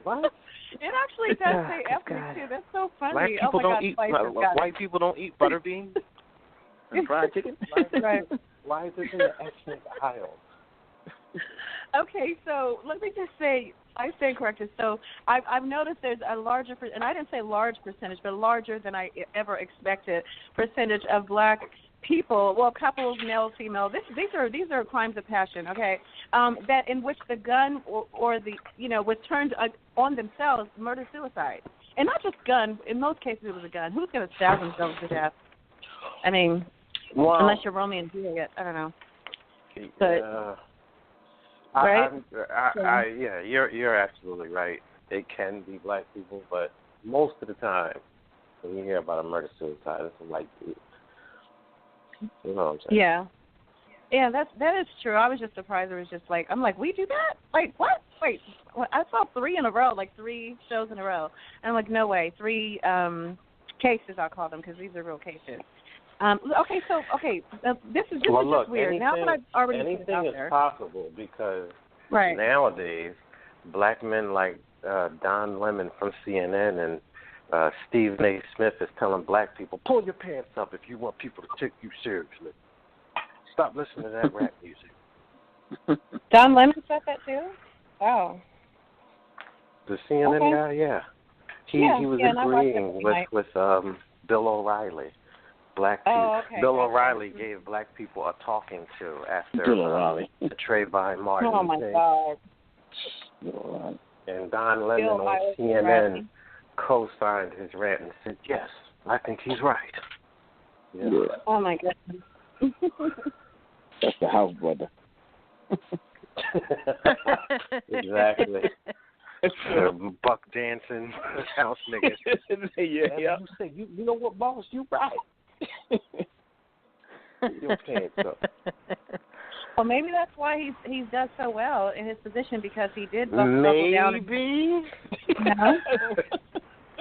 What? It actually does say ethnic too. That's so funny. Black people don't eat. White people don't eat butter beans and fried chicken. Right. Why is it in the ethnic aisle? Okay, so let me just say, I stand corrected. So I've noticed there's a larger, and I didn't say large percentage, but larger than I ever expected percentage of black people, well, couples, male, female. These are crimes of passion. Okay, that in which the gun or the was turned on themselves, murder, suicide, and not just gun. In most cases, it was a gun. Who's going to stab themselves to death? I mean, unless you're Romeo and Juliet, I don't know. But, right? You're absolutely right. It can be black people, but most of the time, when you hear about a murder-suicide, it's a white dude. You know what I'm saying? Yeah, that is true. I was just surprised. It was just like, I'm like, we do that? Like, what? Wait, I saw 3 in a row, like 3 shows in a row. And I'm like, no way. 3 cases, I'll call them, because these are real cases. This is just weird. Anything, now that I've already anything is there. possible because nowadays black men like Don Lemon from CNN and Stephen A. Smith is telling black people, pull your pants up if you want people to take you seriously. Stop listening to that rap music. Don Lemon said that too? Wow. The CNN guy, yeah. He was agreeing with Bill O'Reilly. Black people. Bill O'Reilly gave black people a talking to after the Trayvon Martin Oh, my thing. God. And Don Lemon on CNN co-signed his rant and said, yes, I think he's right. Yeah. Oh, my goodness. That's the house brother. Exactly. Buck dancing house niggas. Yeah. You say, you know what, boss? You right. Your pants up. Well, maybe that's why he does so well in his position, because he did buckle down. Maybe. No?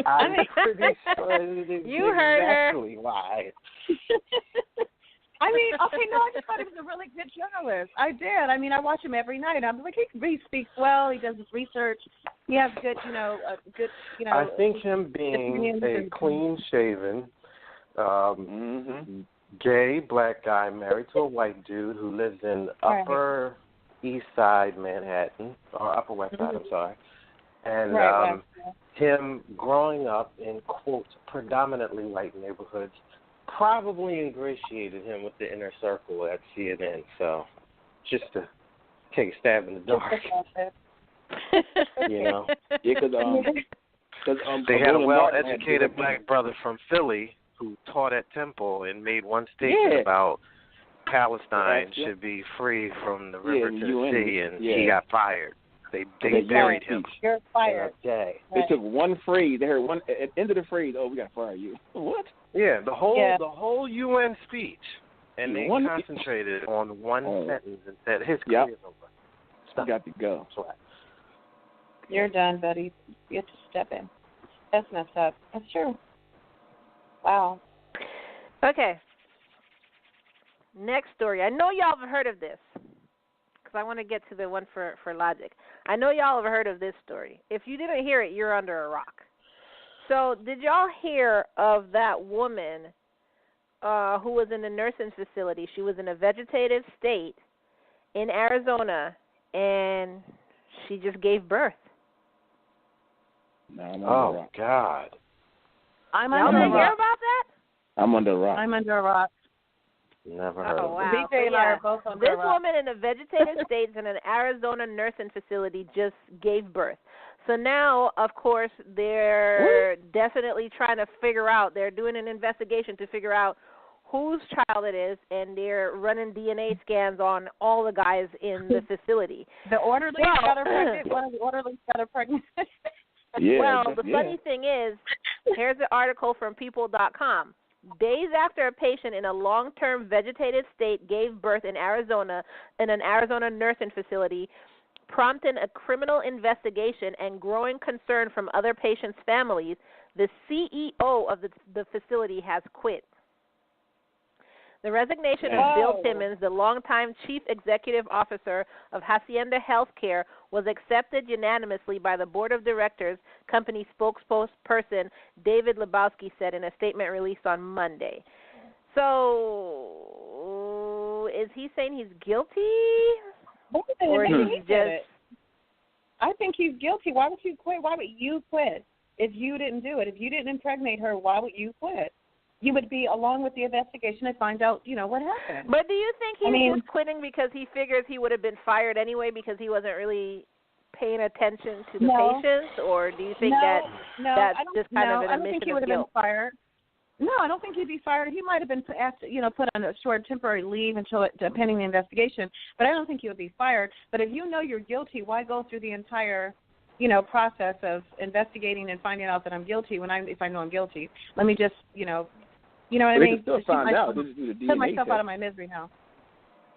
I'm pretty sure you heard exactly her. Why. I mean, I just thought he was a really good journalist. I did. I mean, I watch him every night. I'm like, he speaks well. He does his research. He has good, I think him being a clean-shaven, Gay black guy married to a white dude who lives in Upper East Side Manhattan, or Upper West Side, I'm sorry. And him growing up in, quote, predominantly white neighborhoods probably ingratiated him with the inner circle at CNN. So just to take a stab in the dark. You know? Yeah, they had a well-educated black brother from Philly who taught at Temple and made one statement about Palestine should be free from the river to the sea, and he got fired. They buried him. You're fired. They took one phrase. They heard one at the end of the phrase. Oh, we got to fire you. What? Yeah, the whole UN speech, and they concentrated on one sentence and said his career is over. You got to go. You're done, buddy. You have to step in. That's messed up. That's true. Wow. Okay. Next story. I know y'all have heard of this because I want to get to the one for Logic. I know y'all have heard of this story. If you didn't hear it, you're under a rock. So did y'all hear of that woman who was in a nursing facility? She was in a vegetative state in Arizona, and she just gave birth. No, I'm under a rock. God. I'm under a rock. Hear about that? I'm under a rock. I'm under a rock. Never heard of wow. BJ and I are both under a rock. This woman in a vegetative state in an Arizona nursing facility just gave birth. So now, of course, they're definitely trying to figure out, they're doing an investigation to figure out whose child it is, and they're running DNA scans on all the guys in the facility. The orderly got her pregnant. One of the orderlies got her pregnant. The funny thing is, here's an article from people.com. Days after a patient in a long-term vegetative state gave birth in Arizona, in an Arizona nursing facility, prompting a criminal investigation and growing concern from other patients' families, the CEO of the facility has quit. The resignation of Bill Timmons, the longtime chief executive officer of Hacienda Healthcare, was accepted unanimously by the board of directors, company spokesperson David Lebowski said in a statement released on Monday. So, is he saying he's guilty? Or he's just... I think he's guilty. Why would you quit? Why would you quit if you didn't do it? If you didn't impregnate her, why would you quit? You would be along with the investigation and find out, what happened. But do you think he's just quitting because he figures he would have been fired anyway because he wasn't really paying attention to the patients? Or do you think that's just kind of an admission of guilt? I don't think he would have been fired. No, I don't think he'd be fired. He might have been asked, put on a short temporary leave until pending the investigation. But I don't think he would be fired. But if you know you're guilty, why go through the entire process of investigating and finding out that I'm guilty if I know I'm guilty? Let me just, you know what I mean? They'll still find out. They'll just do the DNA put myself test. Out of my misery now.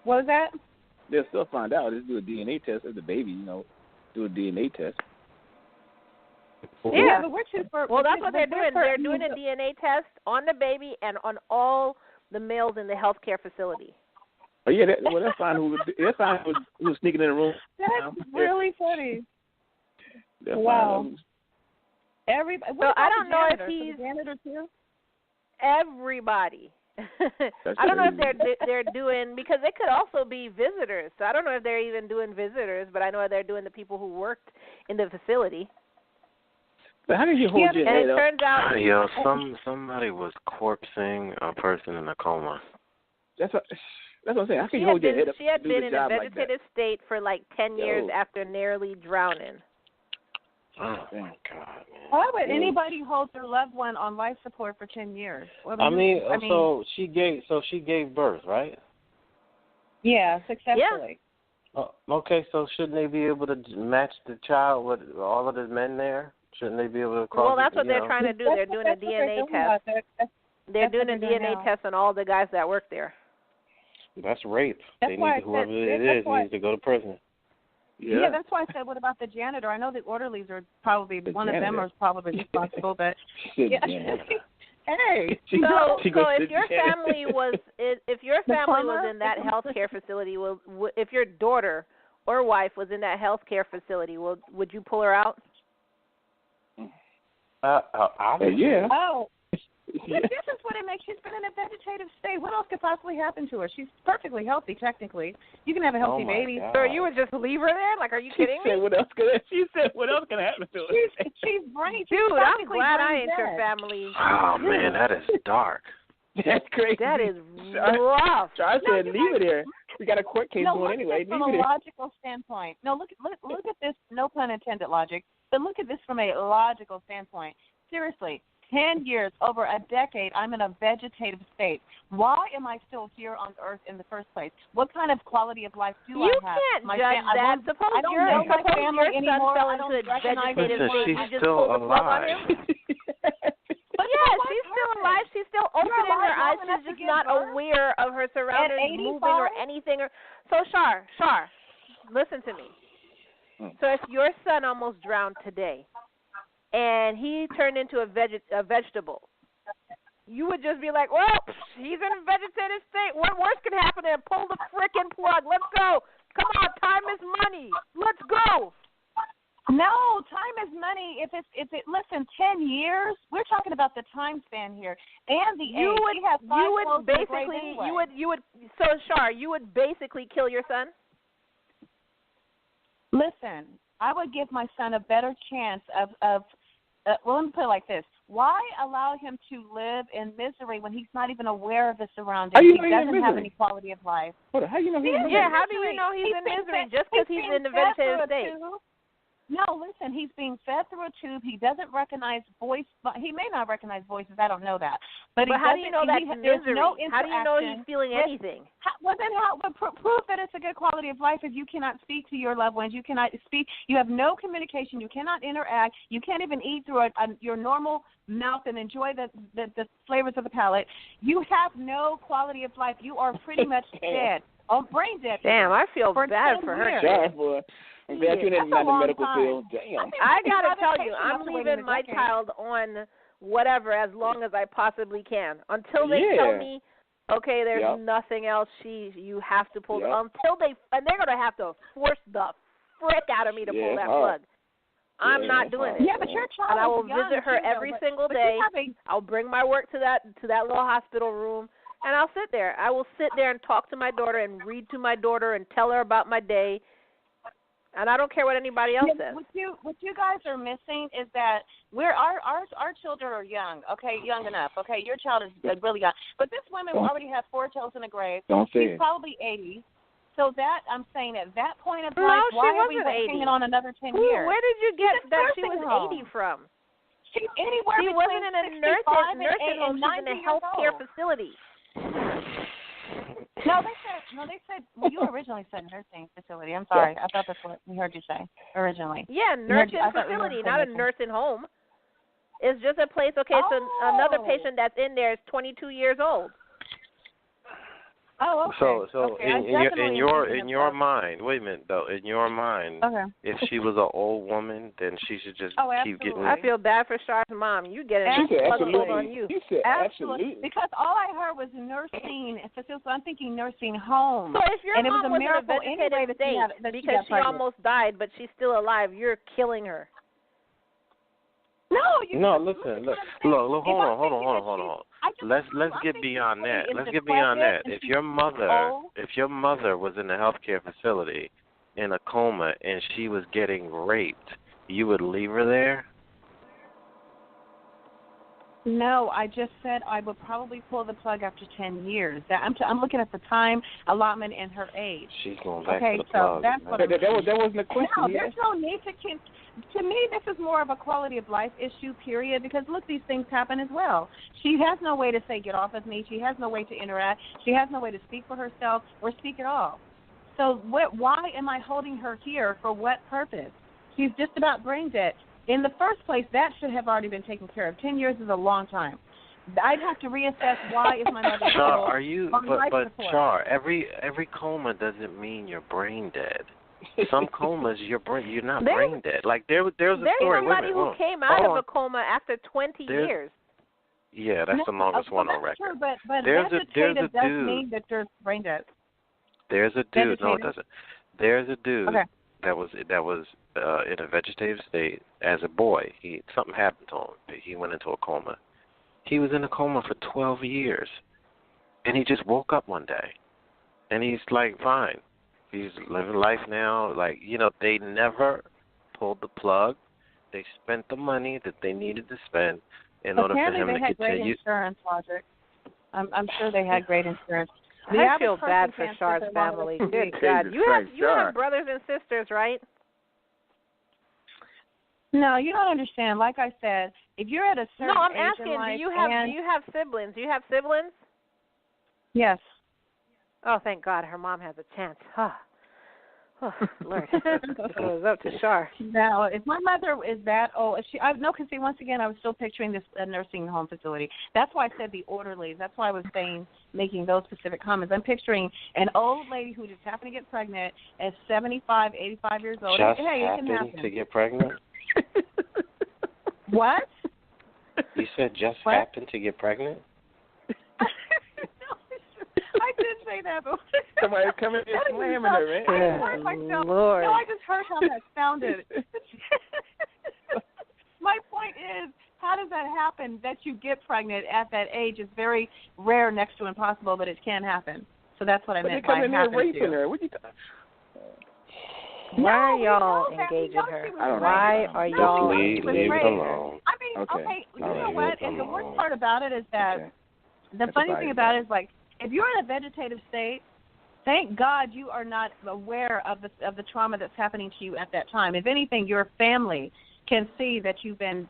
What was that? They'll still find out. Just do a DNA test of the baby, do a DNA test. Yeah, but we're too far. Well, that's what they're doing. They're doing a DNA test on the baby and on all the males in the healthcare facility. Oh, yeah, that's fine. That's fine who's sneaking in the room. That's really funny. That's wow. Everybody. So I don't know if he's janitor too. Everybody. I don't know if they're doing, because they could also be visitors. So I don't know if they're even doing visitors, but I know they're doing the people who worked in the facility. But how did you hold your head up? And it turns out, somebody was corpsing a person in a coma. That's what I'm saying. How can you hold your head up? She had been in a vegetative like state for like 10 years after nearly drowning. Oh, my God, man. Why would anybody hold their loved one on life support for 10 years? So she gave birth, right? Yeah, successfully. Yeah. Okay, so shouldn't they be able to match the child with all of the men there? Shouldn't they be able to cross? Well, that's what they're trying to do. They're doing a DNA test. They're doing a DNA test on all the guys that work there. That's rape. Whoever it is needs to go to prison. Yeah, that's why I said, what about the janitor? I know the orderlies are probably, one of them is probably responsible, but... Hey! So if your family was in that healthcare facility, if your daughter or wife was in that healthcare facility, would you pull her out? Obviously. Yeah. Oh. But this is what it makes. She's been in a vegetative state. What else could possibly happen to her? She's perfectly healthy, technically. You can have a healthy baby. God. So you would just leave her there? Like, are you kidding me? She said, what else can happen to her? She's brain. Dude, I'm glad I ain't your family. Oh, man, that is dark. That's crazy. That is rough. I said, leave it here. We got a court case going anyway. From a logical standpoint. No, look at this. No pun intended, logic. But look at this from a logical standpoint. Seriously, 10 years, over a decade, I'm in a vegetative state. Why am I still here on Earth in the first place? What kind of quality of life do I have? You can't judge that. Suppose your son fell into a vegetative state. She's You just still pull the plug on him? alive. Yeah, she's still alive. She's still open in her eyes. She's just not aware of her surroundings moving or anything. So, Char, listen to me. So if your son almost drowned today and he turned into a vegetable, you would just be like, well, he's in a vegetative state. What worse could happen than pull the frickin' plug? Let's go. Come on, time is money. Let's go. No, time is money. Listen, 10 years. We're talking about the time span here, and the age. Char, you would basically kill your son. Listen, I would give my son a better chance of well, let me put it like this. Why allow him to live in misery when he's not even aware of his surroundings? He doesn't have any quality of life. Hold on, how do you know he's in misery? Yeah, how do you know he's in misery just because he's in the vegetative state? No, listen, he's being fed through a tube. He doesn't recognize voice. He may not recognize voices. I don't know that. But how do you know that's misery? No, how do you know he's feeling anything? Well, then proof that it's a good quality of life is you cannot speak to your loved ones. You cannot speak. You have no communication. You cannot interact. You can't even eat through your normal mouth and enjoy the flavors of the palate. You have no quality of life. You are pretty much dead. Oh, brain dead. Damn, I feel bad for her. Sorry, boy. I'm glad you're in the medical field. Damn. I gotta tell you, I'm leaving my child on whatever as long as I possibly can until they tell me, okay, there's nothing else. You have to pull until and they're gonna have to force the frick out of me to pull that plug. I'm not doing it. Yeah, but your child and I will is young visit her too, every single day. I'll bring my work to that little hospital room, and I'll sit there. I will sit there and talk to my daughter and read to my daughter and tell her about my day. And I don't care what anybody else says. What you guys are missing is that our children are young, okay, young enough, okay. Your child is really young, but this woman already has 4 toes in the grave. She's probably 80. So that I'm saying at that point of life, why are we hanging on another 10 years? Where did you get that she was 80 from? She's anywhere she between wasn't in a nursing home. She's in a healthcare facility. No, they said. Well, you originally said nursing facility. I'm sorry. I thought that's what we heard you say originally. Yeah, nursing facility, not a nursing home. It's just a place. Okay, so another patient that's in there is 22 years old. Oh, okay. So in your mind, wait a minute though. In your mind, if she was an old woman, then she should just keep getting. I feel bad for Char's mom. You get it on you. She said absolutely. Because all I heard was nursing facility. So I'm thinking nursing home. So if your mom was in a vegetative state because she almost died, but she's still alive, you're killing her. No, listen, look, hold on. Let's get beyond that. Let's get beyond that. If your mother was in a healthcare facility in a coma and she was getting raped, you would leave her there? No, I just said I would probably pull the plug after 10 years. I'm looking at the time allotment and her age. She's going back to the plug. That's what that wasn't a question. No, there's no need to. To me, this is more of a quality of life issue, period, because, look, these things happen as well. She has no way to say, get off of me. She has no way to interact. She has no way to speak for herself or speak at all. So why am I holding her here? For what purpose? She's just about brain dead. In the first place, that should have already been taken care of. 10 years is a long time. I'd have to reassess why is my mother Char, are you? But Char, every coma doesn't mean you're brain dead. Some comas, you're not brain dead. Like there's a story. There's somebody who came out of a coma after 20 years. Yeah, that's the longest one on record. True, but vegetative does mean that you're brain dead. There's a dude. No, it doesn't. There's a dude that was in a vegetative state as a boy. Something happened to him. He went into a coma, He was in a coma for 12 years. And he just woke up one day. And he's, like, fine. He's living life now. Like, they never pulled the plug. They spent the money that they needed to spend in order for him to continue. Apparently they had great insurance, Logic. I'm sure they had great insurance. I feel bad for Char's family. Good God. You have brothers and sisters, right? No, you don't understand. Like I said, if you're at a certain age No, I'm asking, do you have siblings? Do you have siblings? Yes. Oh, thank God, her mom has a chance. Oh, Lord. It was up to Char. Now, if my mother is that old, because once again, I was still picturing this nursing home facility. That's why I said the orderlies. That's why I was making those specific comments. I'm picturing an old lady who just happened to get pregnant at 75, 85 years old. Just hey, it can happen. happened to get pregnant? What? You said just happened to get pregnant? I did say that, but somebody's coming in slamming her, man. Lord. No, I just heard how that sounded. My point is, how does that happen that you get pregnant at that age? It's very rare, next to impossible, but it can happen. So that's what I meant by happen. Her. What you Why are y'all engaging her? Why are y'all leave it alone? I mean, okay, you know what? And the worst part about it is that the funny thing about it is, like, if you're in a vegetative state, thank God you are not aware of the trauma that's happening to you at that time. If anything, your family can see that you've been,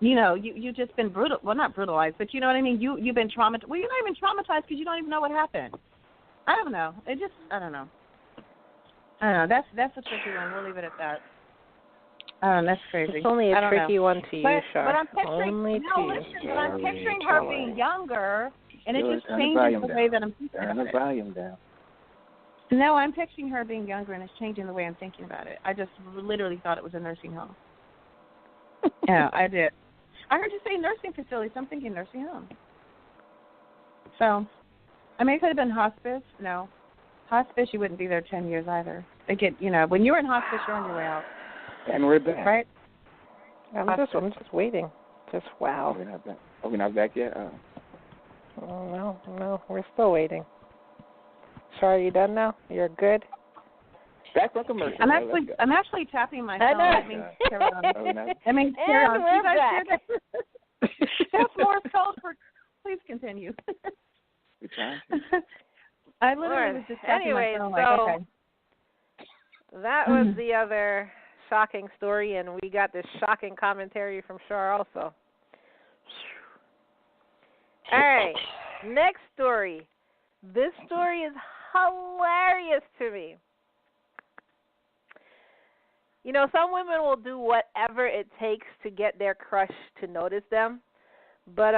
you've just been not brutalized, but you know what I mean? You've been traumatized. Well, you're not even traumatized because you don't even know what happened. I don't know. I don't know. That's a tricky one. We'll leave it at that. That's crazy. It's only a tricky one to you, Char. But I'm picturing her being younger. And it just changes the way that I'm thinking about it. Turn the volume down. No, I'm picturing her being younger, and it's changing the way I'm thinking about it. I just literally thought it was a nursing home. Yeah, I did. I heard you say nursing facility, so I'm thinking nursing home. So, I mean, it could have been hospice. No. Hospice, you wouldn't be there 10 years either. They get, when you're in hospice, you're on your way out. And we're back. Right? I'm just waiting. Just wow. We're not back yet? Oh, no, we're still waiting. Char, are you done now? You're good? Back from commercial. I'm actually tapping my phone. That means carry on. That means carry on. We're back. That's more code for. Please continue. Good time. I literally was just tapping my phone. Okay. That was the other shocking story, and we got this shocking commentary from Char also. All right, next story. This story is hilarious to me. Some women will do whatever it takes to get their crush to notice them, but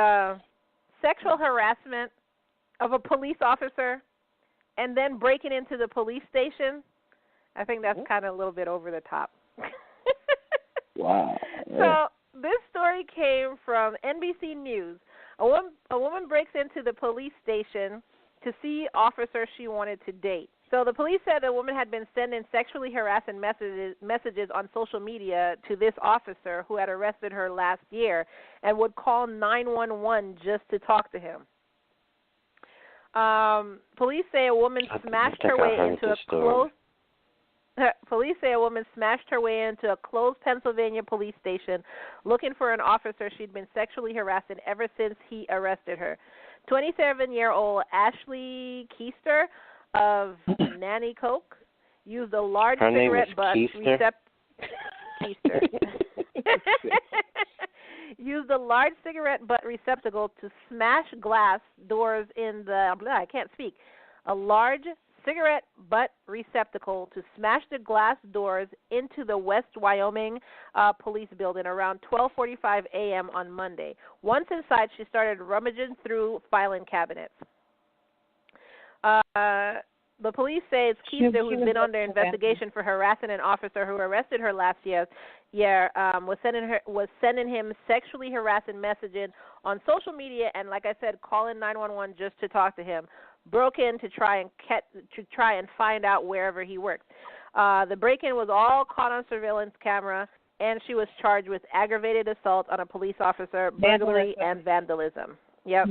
sexual harassment of a police officer and then breaking into the police station, I think that's kind of a little bit over the top. Wow. So this story came from NBC News. A woman breaks into the police station to see officer she wanted to date. So the police said the woman had been sending sexually harassing messages on social media to this officer who had arrested her last year and would call 911 just to talk to him. Police say a woman smashed her way into a closed. Police say a woman smashed her way into a closed Pennsylvania police station looking for an officer she'd been sexually harassing ever since he arrested her. 27-year-old Ashley Keister of Nanticoke used a large cigarette butt used a large cigarette butt receptacle to smash glass doors in the a large cigarette butt receptacle to smash the glass doors into the West Wyoming police building around 12:45 a.m. on Monday. Once inside, she started rummaging through filing cabinets. The police say it's Keister, who's been under investigation for harassing an officer who arrested her last year, was sending him sexually harassing messages on social media and, like I said, calling 911 just to talk to him. Broke in to try and find out wherever he worked. The break-in was all caught on surveillance camera. and she was charged with aggravated assault on a police officer, burglary, and vandalism. Yep.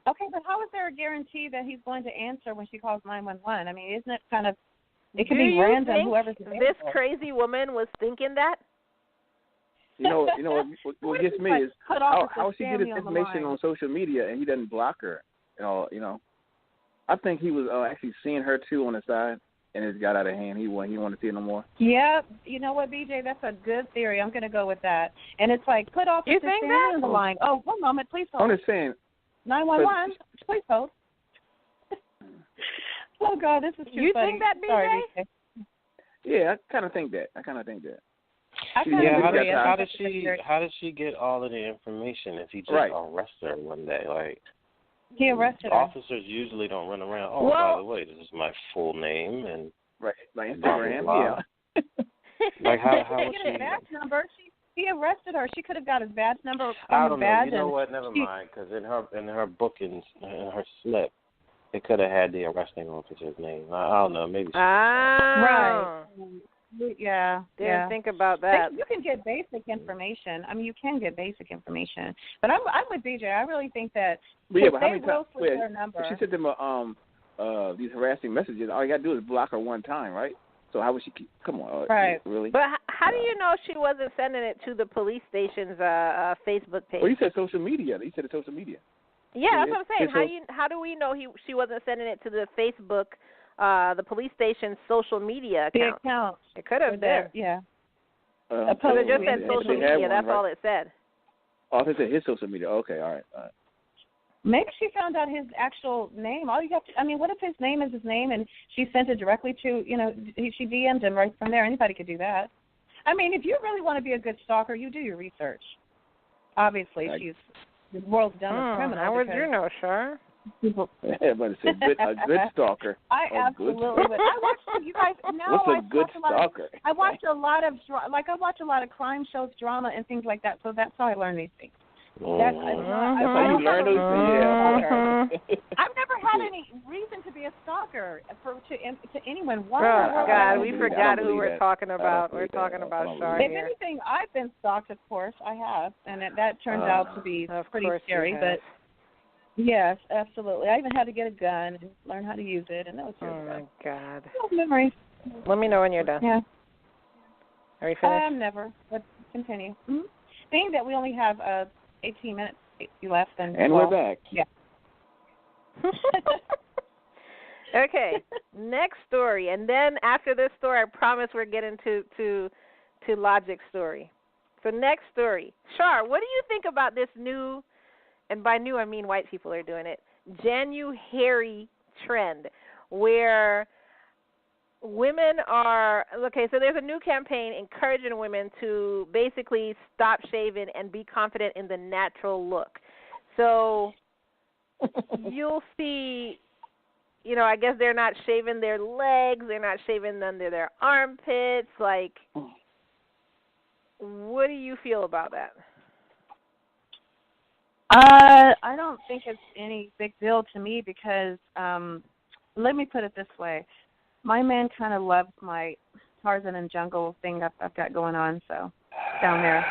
Okay, but how is there a guarantee that he's going to answer when she calls 911? I mean, isn't it kind of, it could be random, whoever's available. This crazy woman was thinking that? You know what gets me is how she get his information on social media and he doesn't block her. You know, I think he was actually seeing her too on the side, and it got out of hand. He wanted to see it no more. Yeah, you know what, BJ? That's a good theory. I'm going to go with that. And it's like, put Officer Stanley on the line. Oh, one moment, please hold. I'm just saying. 911, please hold. Oh God, this is too you funny. You think that, BJ? Sorry, BJ? Yeah, I kind of think that. How did she get all of the information if he just arrested her one day? Like, he arrested her. Officers usually don't run around. Oh, by the way, this is my full name and my Instagram. Yeah. Like how was she? His badge number. He arrested her. She could have got his badge number. I don't know. You know what? Never mind. Because in her bookings, in her slip, it could have had the arresting officer's name. I don't know. Maybe. Right. Yeah. Didn't think about that. You can get basic information. I mean, you can get basic information. But I'm with BJ. I really think that but how many times? Her number. If she sent them these harassing messages, all you got to do is block her one time, right? So how would she keep? Come on, right? Really? But how do you know she wasn't sending it to the police station's Facebook page? Well, you said social media. You said it's social media. Yeah, that's what I'm saying. How do we know she wasn't sending it to the Facebook, the police station's social media account? The account. It could have been. Yeah. It just said social media. That's all it said. Oh, it said his social media. Okay, all right. Maybe she found out his actual name. All you have to, I mean, what if his name is his name and she sent it directly to, she DM'd him right from there. Anybody could do that. I mean, if you really want to be a good stalker, you do your research. Obviously, she's the world's dumbest criminal. How would you know, Char? Yeah, but it's a good stalker. I absolutely would. I watch you guys now. What's a good stalker? I watch a lot of crime shows, drama, and things like that. So that's how I learn these things. That's how you learn those things. I've never had any reason to be a stalker to anyone. Oh God, we forgot who we're talking about. We're talking about Char here. If here. anything, I've been stalked. Of course, I have, and that turns out to be pretty scary. But yes, absolutely. I even had to get a gun and learn how to use it, and that was my God. Memories. Let me know when you're done. Yeah. Are you finished? Never. But continue. Mm-hmm. Being that we only have 18 minutes left, and we're back. Yeah. Okay, next story, and then after this story, I promise we're getting to Logic's story. So next story, Char, what do you think about this new, and by new I mean white people are doing it, Januhairy trend, where women are, so there's a new campaign encouraging women to basically stop shaving and be confident in the natural look. So you'll see, I guess they're not shaving their legs, they're not shaving under their armpits. Like, what do you feel about that? I don't think it's any big deal to me because, let me put it this way. My man kind of loves my Tarzan and jungle thing I've got going on, so down there.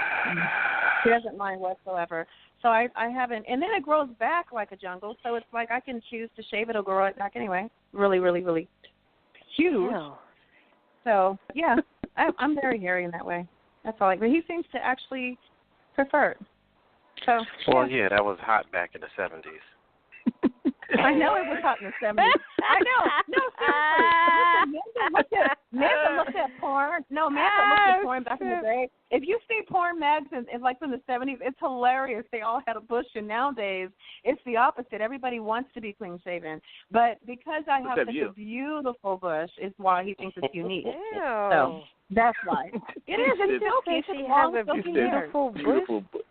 He doesn't mind whatsoever. So I haven't, and then it grows back like a jungle, so it's like I can choose to shave it or grow it back anyway. Really, really, really huge. Yeah. So, yeah, I'm very hairy in that way. That's all. But he seems to actually prefer it. So, well, yeah, that was hot back in the 70s. I know it was hot in the 70s. I know. No, seriously. Men that looked at porn. No, men that looked at porn back in the day. If you see porn mags in like from the 70s, it's hilarious. They all had a bush, and nowadays it's the opposite. Everybody wants to be clean shaven. But because I have such a beautiful bush, is why he thinks it's unique. Ew. So that's why. It is. It's silky. She has a beautiful bush.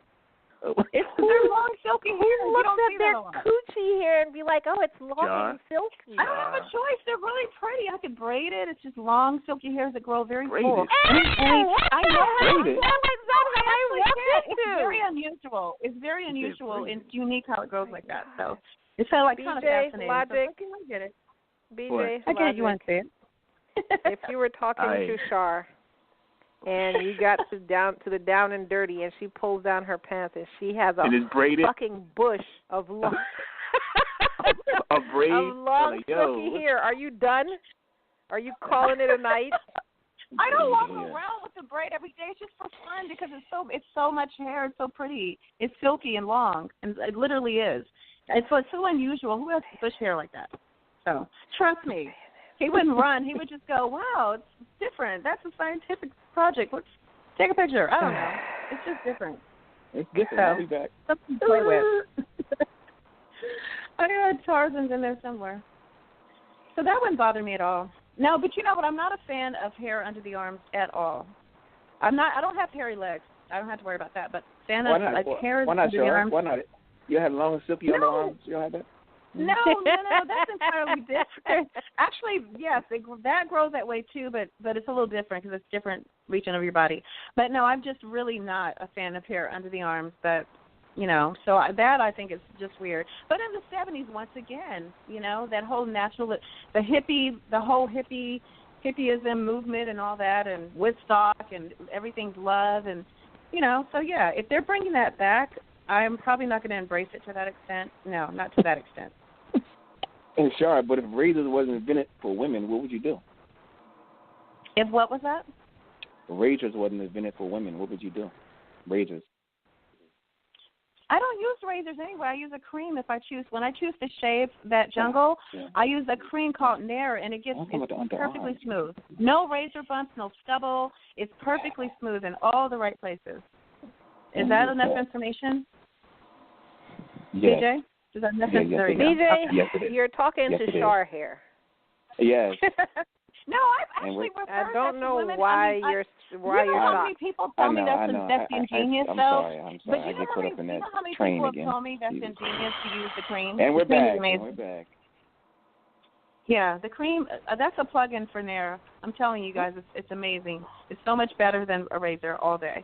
It's their long silky hair. Who looks at their coochie hair and be like, oh, it's long and silky? I don't have a choice. They're really pretty. I could braid it. It's just long silky hairs that grow very full. I know. Braid it. It's very unusual. It's very unusual and unique how it grows like that. So it's kind of fascinating. Logic. So, I get it. BJ, I get it. You want to say it? If you were talking to Char, and you got to the down and dirty, and she pulls down her pants, and she has a fucking bush of long, a braid, of long silky hair. Are you done? Are you calling it a night? I don't walk around with the braid every day. It's just for fun because it's so much hair. It's so pretty. It's silky and long, and it literally is. It's so unusual. Who has bush hair like that? So trust me, he wouldn't run. He would just go, "Wow, it's different. That's a scientific project. Let's take a picture." I don't know. It's just different. It's different. I'll be back. Something to play with. I got Tarzan's in there somewhere. So that wouldn't bother me at all. No, but you know what? I'm not a fan of hair under the arms at all. I don't have hairy legs. I don't have to worry about that. But fan of hair under the arms. Why not? You have long, silky underarms. You don't have that? No, that's entirely different. Actually, yes, that grows that way too, but it's a little different because it's different region of your body. But no, I'm just really not a fan of hair under the arms. But so that I think is just weird. But in the 70s, once again, that whole the whole hippieism movement and all that, and Woodstock and everything's love, and so yeah, if they're bringing that back, I'm probably not going to embrace it to that extent. No, not to that extent. And Char, but if razors wasn't invented for women, what would you do? If what was that? If razors wasn't invented for women, what would you do? Razors. I don't use razors anyway. I use a cream if I choose. When I choose to shave that jungle, I use a cream called Nair, and it's perfectly smooth. No razor bumps, no stubble. It's perfectly smooth in all the right places. Is that enough information? Yes. BJ? Is that necessary? BJ, yes, you're talking to Char here. Yes. No, I've actually referred I don't know women. why you're how many people tell me that's ingenious, I'm though? sorry. But I get caught up in that train again. People have told me that's ingenious to use the cream. And we're back. Yeah, the cream, that's a plug-in for Nair. I'm telling you guys, it's amazing. It's so much better than a razor all day.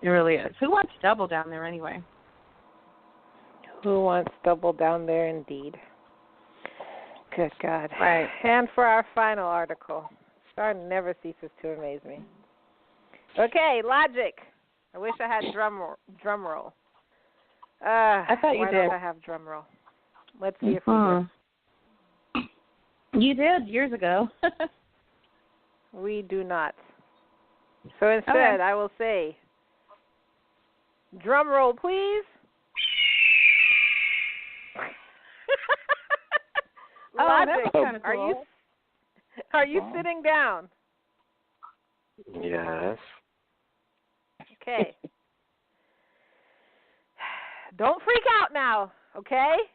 It really is. Who wants double down there anyway? Who wants double down there indeed? Good God. Right. And for our final article, Char never ceases to amaze me. Okay, logic. I wish I had drum roll. I thought you did. Why don't I have drum roll? Let's see if we do. You did years ago. We do not. So instead, I will say, drum roll, please. Logic. Kind of cool. Are you sitting down? Yes. Okay. Don't freak out now, okay?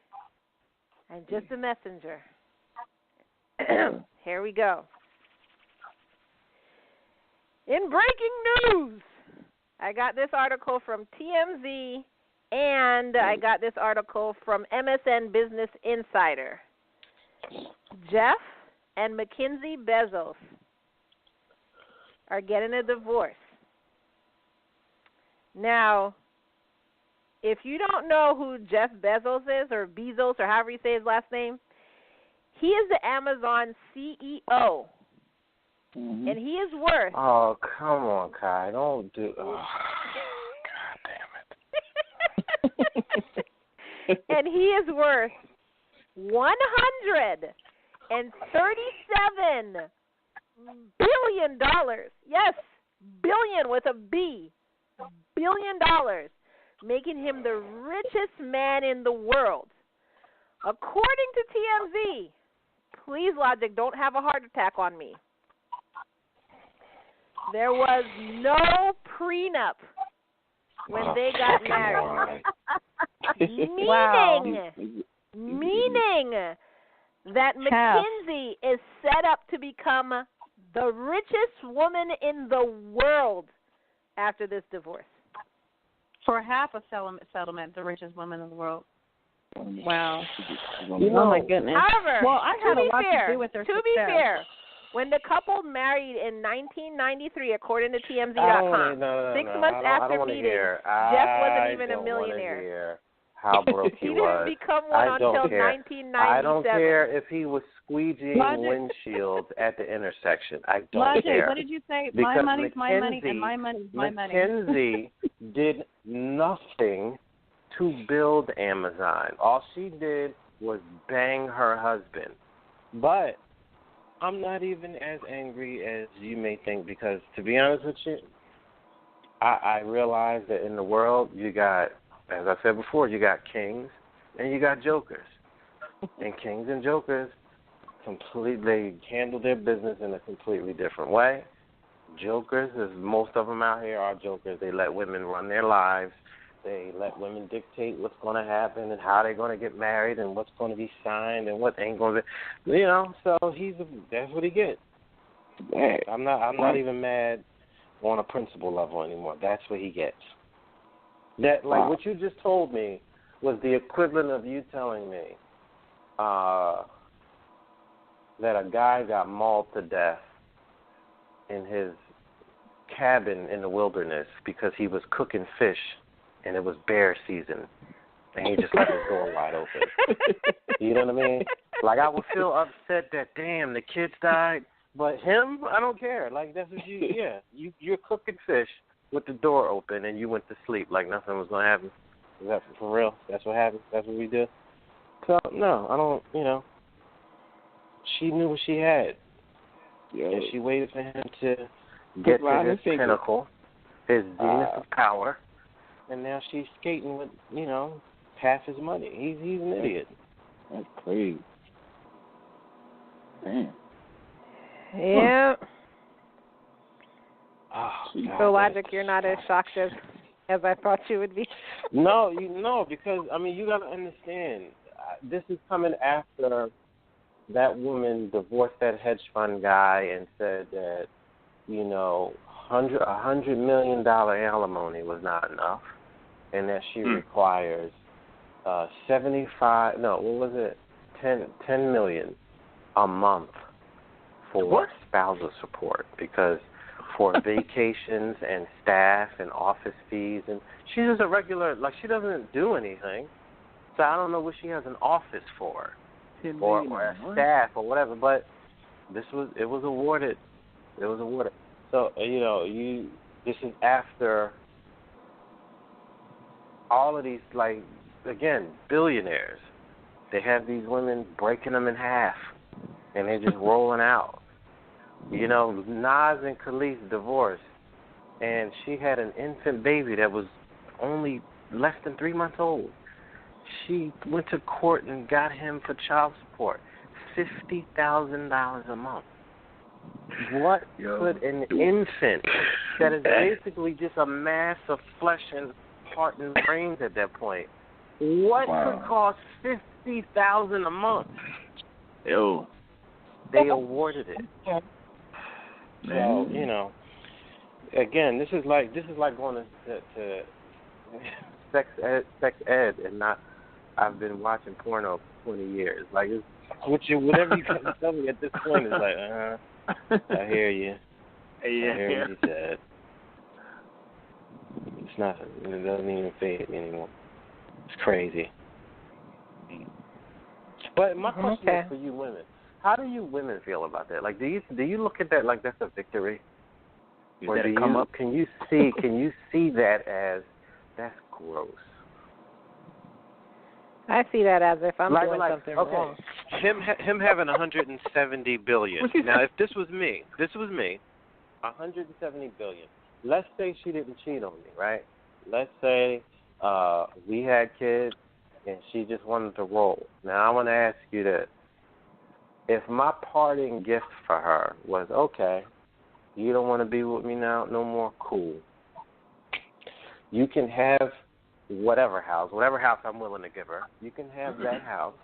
I'm just a messenger. Here we go. In breaking news, I got this article from TMZ, and I got this article from MSN Business Insider. Jeff and Mackenzie Bezos are getting a divorce. Now, if you don't know who Jeff Bezos is, or Bezos, or however you say his last name, he is the Amazon CEO. And he is worth... Oh, come on, Kai. Don't do... Oh, God damn it. And he is worth $137 billion. Yes, billion with a B. $1 billion, making him the richest man in the world. According to TMZ, please, Logic, don't have a heart attack on me. There was no prenup when they got married. Meaning that Mackenzie is set up to become the richest woman in the world after this divorce. For half a settlement, the richest woman in the world. Wow. Oh, my goodness. However, well, I had a lot to do with their success. To be fair, when the couple married in 1993, according to TMZ.com, 6 months after meeting, Jeff wasn't even a millionaire. how broke he was. He didn't become one until 1997. I don't care if he was squeegeeing windshields at the intersection. I don't care. What did you say? Because my money's my money, and my money's my money. Mackenzie did nothing to build Amazon. All she did was bang her husband. But I'm not even as angry as you may think because, to be honest with you, I realize that in the world you got, as I said before, you got kings and you got jokers. And kings and jokers completely handle their business in a completely different way. Jokers, as most of them out here are jokers, they let women run their lives. They let women dictate what's going to happen and how they're going to get married and what's going to be signed and what ain't going to be. You know, so that's what he gets. I'm not even mad on a principle level anymore. That's what he gets. That, like what you just told me was the equivalent of you telling me that a guy got mauled to death in his cabin in the wilderness because he was cooking fish and it was bear season and he just left his door wide open. You know what I mean? Like, I would feel upset that, damn, the kids died, but him, I don't care. Like, that's what you're cooking fish with the door open and you went to sleep like nothing was going to happen. Is that for real? That's what happened? That's what we did? So, no, I don't, she knew what she had. Yeah. And she waited for him to get to his pinnacle, his zenith of power, and now she's skating with, half his money. He's an idiot. That's crazy. Damn. Yeah. Oh, so, Logic, you're not as shocked as I thought you would be. No, because, you got to understand, this is coming after that woman divorced that hedge fund guy and said that, $100 million alimony was not enough, and that she requires 10 million a month for spousal support because for vacations and staff and office fees, and she's just a regular, like, she doesn't do anything, so I don't know what she has an office for or a staff or whatever, but it was awarded. So, this is after all of these, like, again, billionaires. They have these women breaking them in half, and they're just rolling out. Nas and Khalees divorced, and she had an infant baby that was only less than 3 months old. She went to court and got him for child support, $50,000 a month. What could an infant that is basically just a mass of flesh and heart and brains at that point, what could cost $50,000 a month? Yo. They awarded it. So, again, this is like going to sex ed and not. I've been watching porno for 20 years. Like, whatever you can tell me at this point is like, I hear you. I hear what you said. It's nothing. It doesn't even fade me anymore. It's crazy. But my question is for you women. How do you women feel about that? Like, do you look at that like that's a victory? Or do you can you see that as that's gross? I see that as if I'm doing something wrong. Him having 170 billion. Now, if this was me, 170 billion. Let's say she didn't cheat on me, right? Let's say we had kids and she just wanted to roll. Now, I want to ask you this. If my parting gift for her was, okay, you don't want to be with me now, no more, cool. You can have whatever house I'm willing to give her. You can have that house.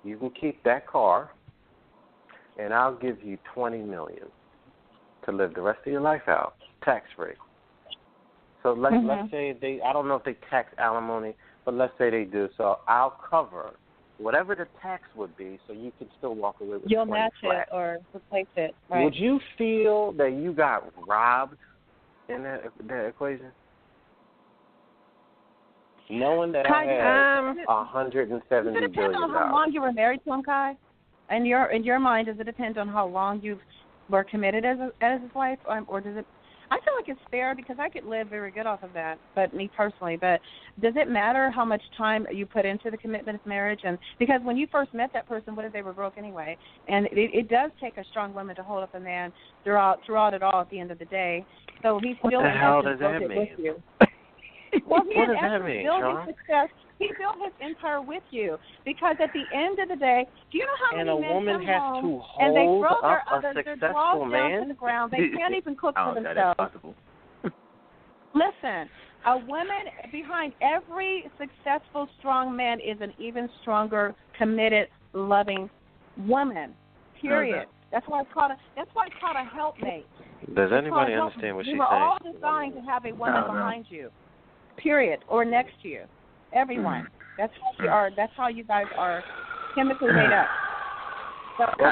You can keep that car, and I'll give you $20 million to live the rest of your life out, tax-free. So let's say I don't know if they tax alimony, but let's say they do. So I'll cover whatever the tax would be, so you can still walk away with. You'll match it or replace it. Right. Would you feel that you got robbed in that equation? knowing that Kai, I had $170 billion. Does it depend on how long you were married to him, Kai? In your mind, does it depend on how long you were committed as his wife, or does it? I feel like it's fair because I could live very good off of that, but me personally. But does it matter how much time you put into the commitment of marriage? And because when you first met that person, what if they were broke anyway? And it does take a strong woman to hold up a man throughout it all at the end of the day. So he's still what the hell does that mean? With you. Well, what does that mean, Sean? He built his empire with you because at the end of the day, do you know how many men woman come has home to hold and they throw up their a successful man? down to the ground? They can't even cook for themselves. That is possible. Listen, a woman behind every successful, strong man is an even stronger, committed, loving woman. Period. That's why it's called a helpmate. Does anybody understand what she's saying? We were all designed to have a woman behind you. Period. Or next to you. Everyone. That's how you are. That's how you guys are chemically made up. So, all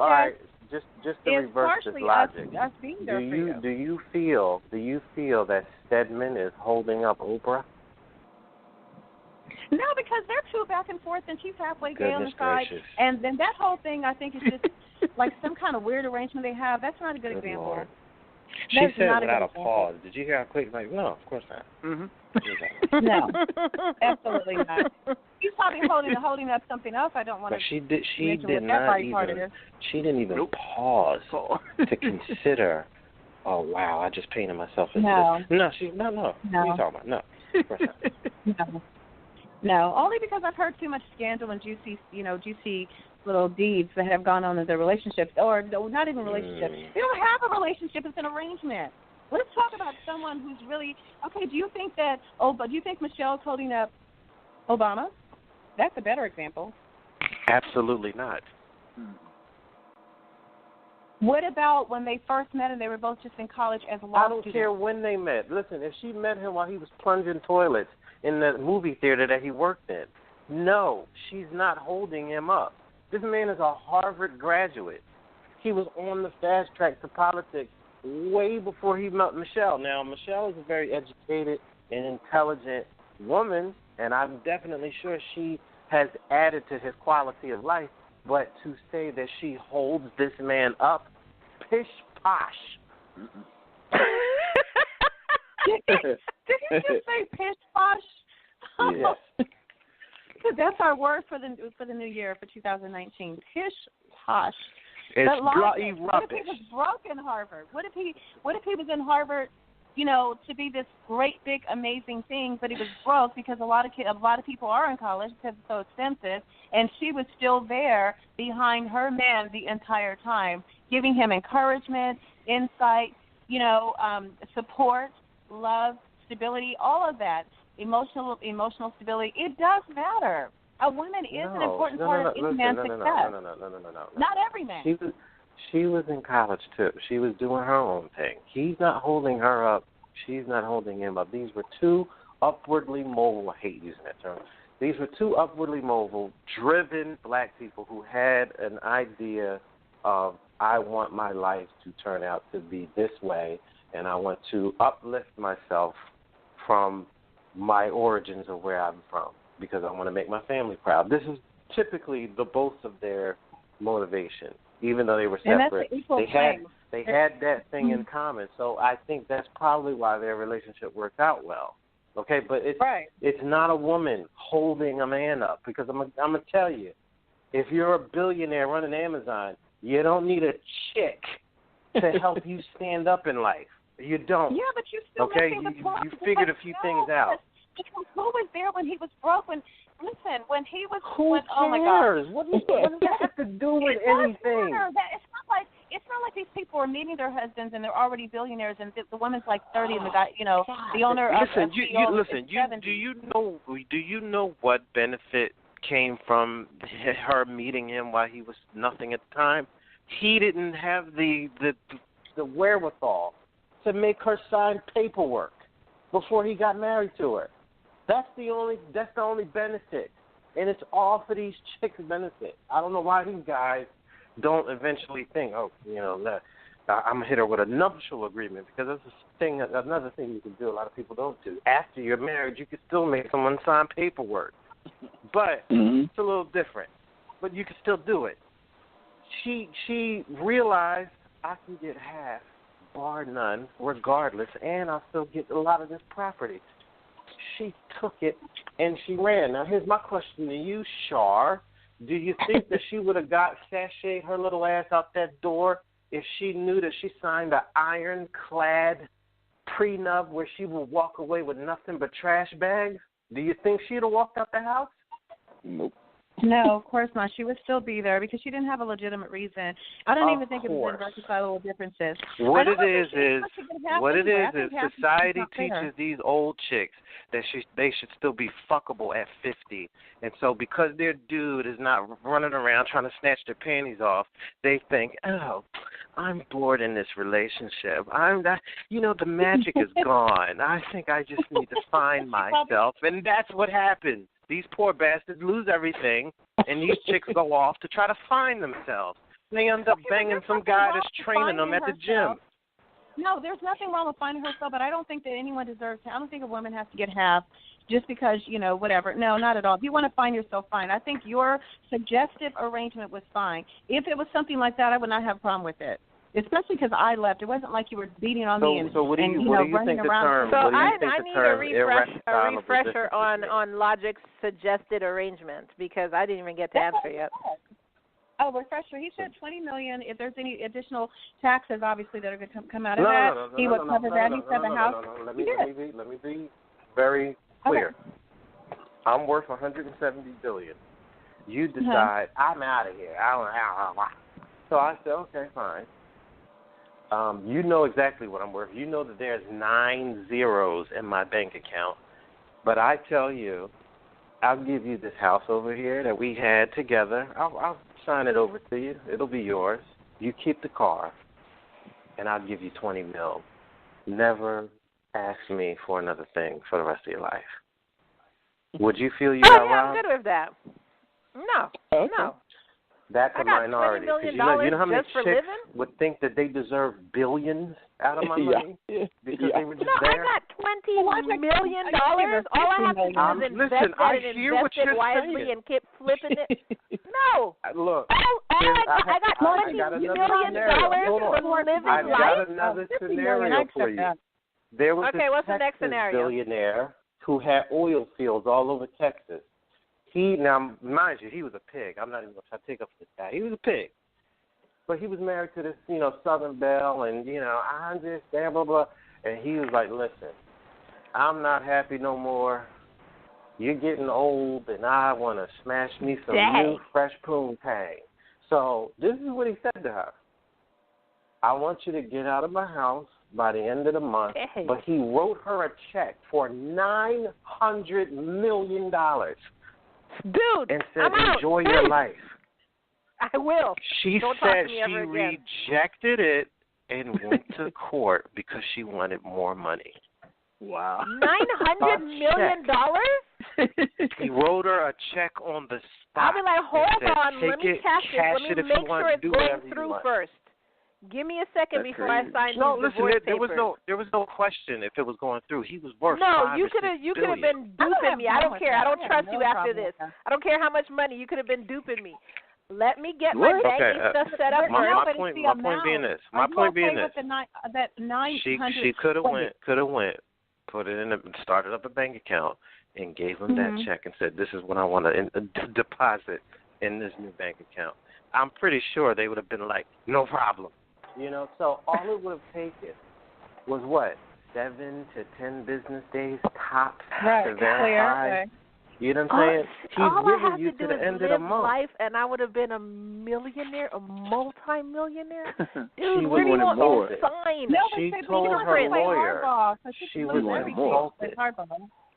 right. Just to reverse this logic. Us being there for you. Do you feel that Stedman is holding up Oprah? No, because they're two back and forth, and she's halfway gay on the side, and then that whole thing I think is just like some kind of weird arrangement they have. That's not a good example. Lord. She said without a pause. Did you hear how quick? Like, no, of course not. Mm-hmm. No, absolutely not. She's probably holding up something else. I don't want to. She didn't even pause to consider. Oh wow, I just painted myself into this. No. What are you talking about? No, of course not. No, only because I've heard too much scandal and juicy little deeds that have gone on in their relationships, or not even relationships. They don't have a relationship; it's an arrangement. Let's talk about someone who's really okay. Do you think Michelle's holding up Obama? That's a better example. Absolutely not. What about when they first met and they were both just in college as law students? I don't care when they met. Listen, if she met him while he was plunging toilets in the movie theater that he worked in, no, she's not holding him up. This man is a Harvard graduate. He was on the fast track to politics way before he met Michelle. Now, Michelle is a very educated and intelligent woman, and I'm definitely sure she has added to his quality of life. But to say that she holds this man up, pish posh. Did he just say pish posh? Yes. That's our word for the new year for 2019. Pish posh. It's bloody rubbish. What if he was broke in Harvard? What if he was in Harvard, to be this great, big, amazing thing, but he was broke because a lot of people are in college because it's so expensive, and she was still there behind her man the entire time, giving him encouragement, insight, support, love, stability, all of that, emotional stability. It does matter. A woman is an important part of any man's success. No. Not every man. She was in college, too. She was doing her own thing. He's not holding her up. She's not holding him up. These were two upwardly mobile, I hate using that term. These were two upwardly mobile, driven black people who had an idea of, I want my life to turn out to be this way, and I want to uplift myself from my origins of where I'm from because I want to make my family proud. This is typically the both of their motivation. Even though they were separate, they had that thing in common. So I think that's probably why their relationship worked out well. Okay, but it's not a woman holding a man up because I'm gonna tell you, if you're a billionaire running Amazon, you don't need a chick to help you stand up in life. You don't. Yeah, but you still you figured a few things out. Who was there when he was broke? When he was who cares? Oh my God. What does that have to do with anything? It's not like these people are meeting their husbands and they're already billionaires and the woman's like 30 and the guy, the owner of do you know what benefit came from her meeting him while he was nothing at the time? He didn't have the wherewithal to make her sign paperwork before he got married to her. That's the only benefit, and it's all for these chicks' benefit. I don't know why these guys don't eventually think, I'm gonna hit her with a nuptial agreement, because that's another thing you can do. A lot of people don't do. After you're married, you can still make someone sign paperwork, but it's a little different. But you can still do it. She realized, I can get half, bar none, regardless, and I'll still get a lot of this property. She took it and she ran. Now here's my question to you, Char. Do you think that she would have sashayed her little ass out that door if she knew that she signed an ironclad prenup where she would walk away with nothing but trash bags? Do you think she'd have walked out the house? Nope. No, of course not. She would still be there because she didn't have a legitimate reason. I don't even think it was irreconcilable differences. What it is society teaches these old chicks that they should still be fuckable at 50. And so because their dude is not running around trying to snatch their panties off, they think, oh, I'm bored in this relationship. The magic is gone. I think I just need to find myself. And that's what happens. These poor bastards lose everything, and these chicks go off to try to find themselves. They end up banging some guy that's training them at the gym. No, there's nothing wrong with finding herself, but I don't think that anyone deserves to. I don't think a woman has to get half just because, whatever. No, not at all. If you want to find yourself, fine. I think your suggestive arrangement was fine. If it was something like that, I would not have a problem with it. Especially because I left. It wasn't like you were beating on me and running around. So I need a refresher on Logic's suggested arrangement, because I didn't even get to answer yet. Oh, refresher. He said $20 million. If there's any additional taxes, obviously, that are going to come out of that, he would cover that. He said the house. Let me be very clear. Okay. I'm worth $170 billion. You decide I'm out of here. So I said, okay, fine. You know exactly what I'm worth. You know that there's 9 zeros in my bank account. But I tell you, I'll give you this house over here that we had together. I'll sign it over to you. It'll be yours. You keep the car, and I'll give you $20 million. Never ask me for another thing for the rest of your life. Would you feel you got robbed? I'm good with that. No, okay. No. That's a minority. $20 million you know how many chicks would think that they deserve billions out of my money because they were just there? I got $20 million. All I have to do is invest it wisely and keep flipping it. No. Look, I got $20 million for living life. I've got another scenario for you. There was what's the next Texas scenario? billionaire who had oil fields all over Texas. Now, mind you, he was a pig. I'm not even going to try to take up for this guy. He was a pig. But he was married to this, Southern belle, and, I understand, blah, blah. And he was like, listen, I'm not happy no more. You're getting old, and I want to smash me some new fresh poontang. So this is what he said to her. I want you to get out of my house by the end of the month. But he wrote her a check for $900 million. Dude, and said, enjoy your life. I will. She said she rejected it and went to court because she wanted more money. Wow. $900 million? He wrote her a check on the spot. I'll be like, hold on, let me cash this. Let me make sure it's going through first. Give me a second before I sign these divorce papers. There was no question if it was going through. He was worth you could have been duping me. I don't care. I don't trust you after this. I don't care how much money. You could have been duping me. Let me get my banking stuff set up. My point being this. That she could have went, put it in, started up a bank account, and gave him that check and said, "This is what I want to deposit in this new bank account." I'm pretty sure they would have been like, "No problem." So all it would have taken was what, 7 to 10 business days tops to verify. You know what I'm saying? All I have to do is live life, and I would have been a millionaire, a multi-millionaire. Dude, where do you want me to sign? She told her lawyer she was insulted.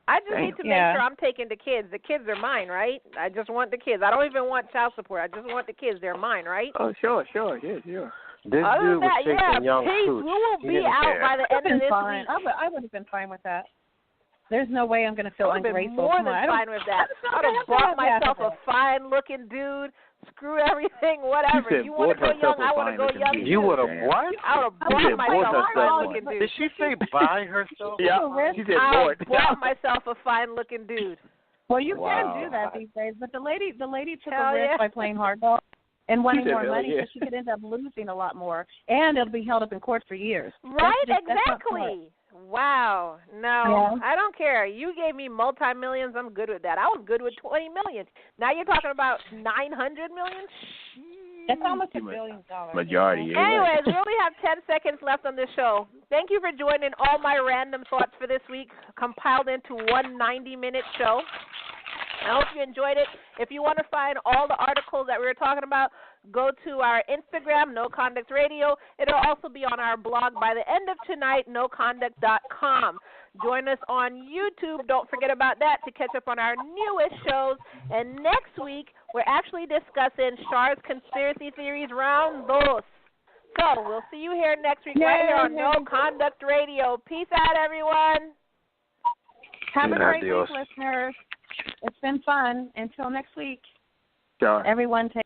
I just need to make sure I'm taking the kids. The kids are mine, right? I just want the kids. I don't even want child support. I just want the kids. They're mine, right? Oh, sure. Yeah, sure. This dude was taking young fruit. We will be out by the end of this week. I would have been fine with that. There's no way I'm going to feel ungrateful. More than fine with that. I would have bought myself a fine-looking dude, Screw everything, whatever. You want to go young, I want to go young. You would have what? I would have bought myself a fine-looking dude. Did she say buy herself? Yeah, she said I bored. bought myself a fine-looking dude. Well, you can do that these days, but the lady took a risk by playing hardball and wanting more money, so she could end up losing a lot more, and it'll be held up in court for years. Right, exactly. Wow. No, I don't care. You gave me multi-millions. I'm good with that. I was good with 20 million. Now you're talking about 900 million? That's almost $1 billion. Majority. Anyways, we only have 10 seconds left on this show. Thank you for joining all my random thoughts for this week, compiled into one 90-minute show. I hope you enjoyed it. If you want to find all the articles that we were talking about, go to our Instagram, No Conduct Radio. It'll also be on our blog by the end of tonight, noconduct.com. Join us on YouTube. Don't forget about that to catch up on our newest shows. And next week, we're actually discussing Char's conspiracy theories round dos. So we'll see you here next week right here on No Conduct Radio. Peace out, everyone. Have a great week, listeners. It's been fun. Until next week, everyone take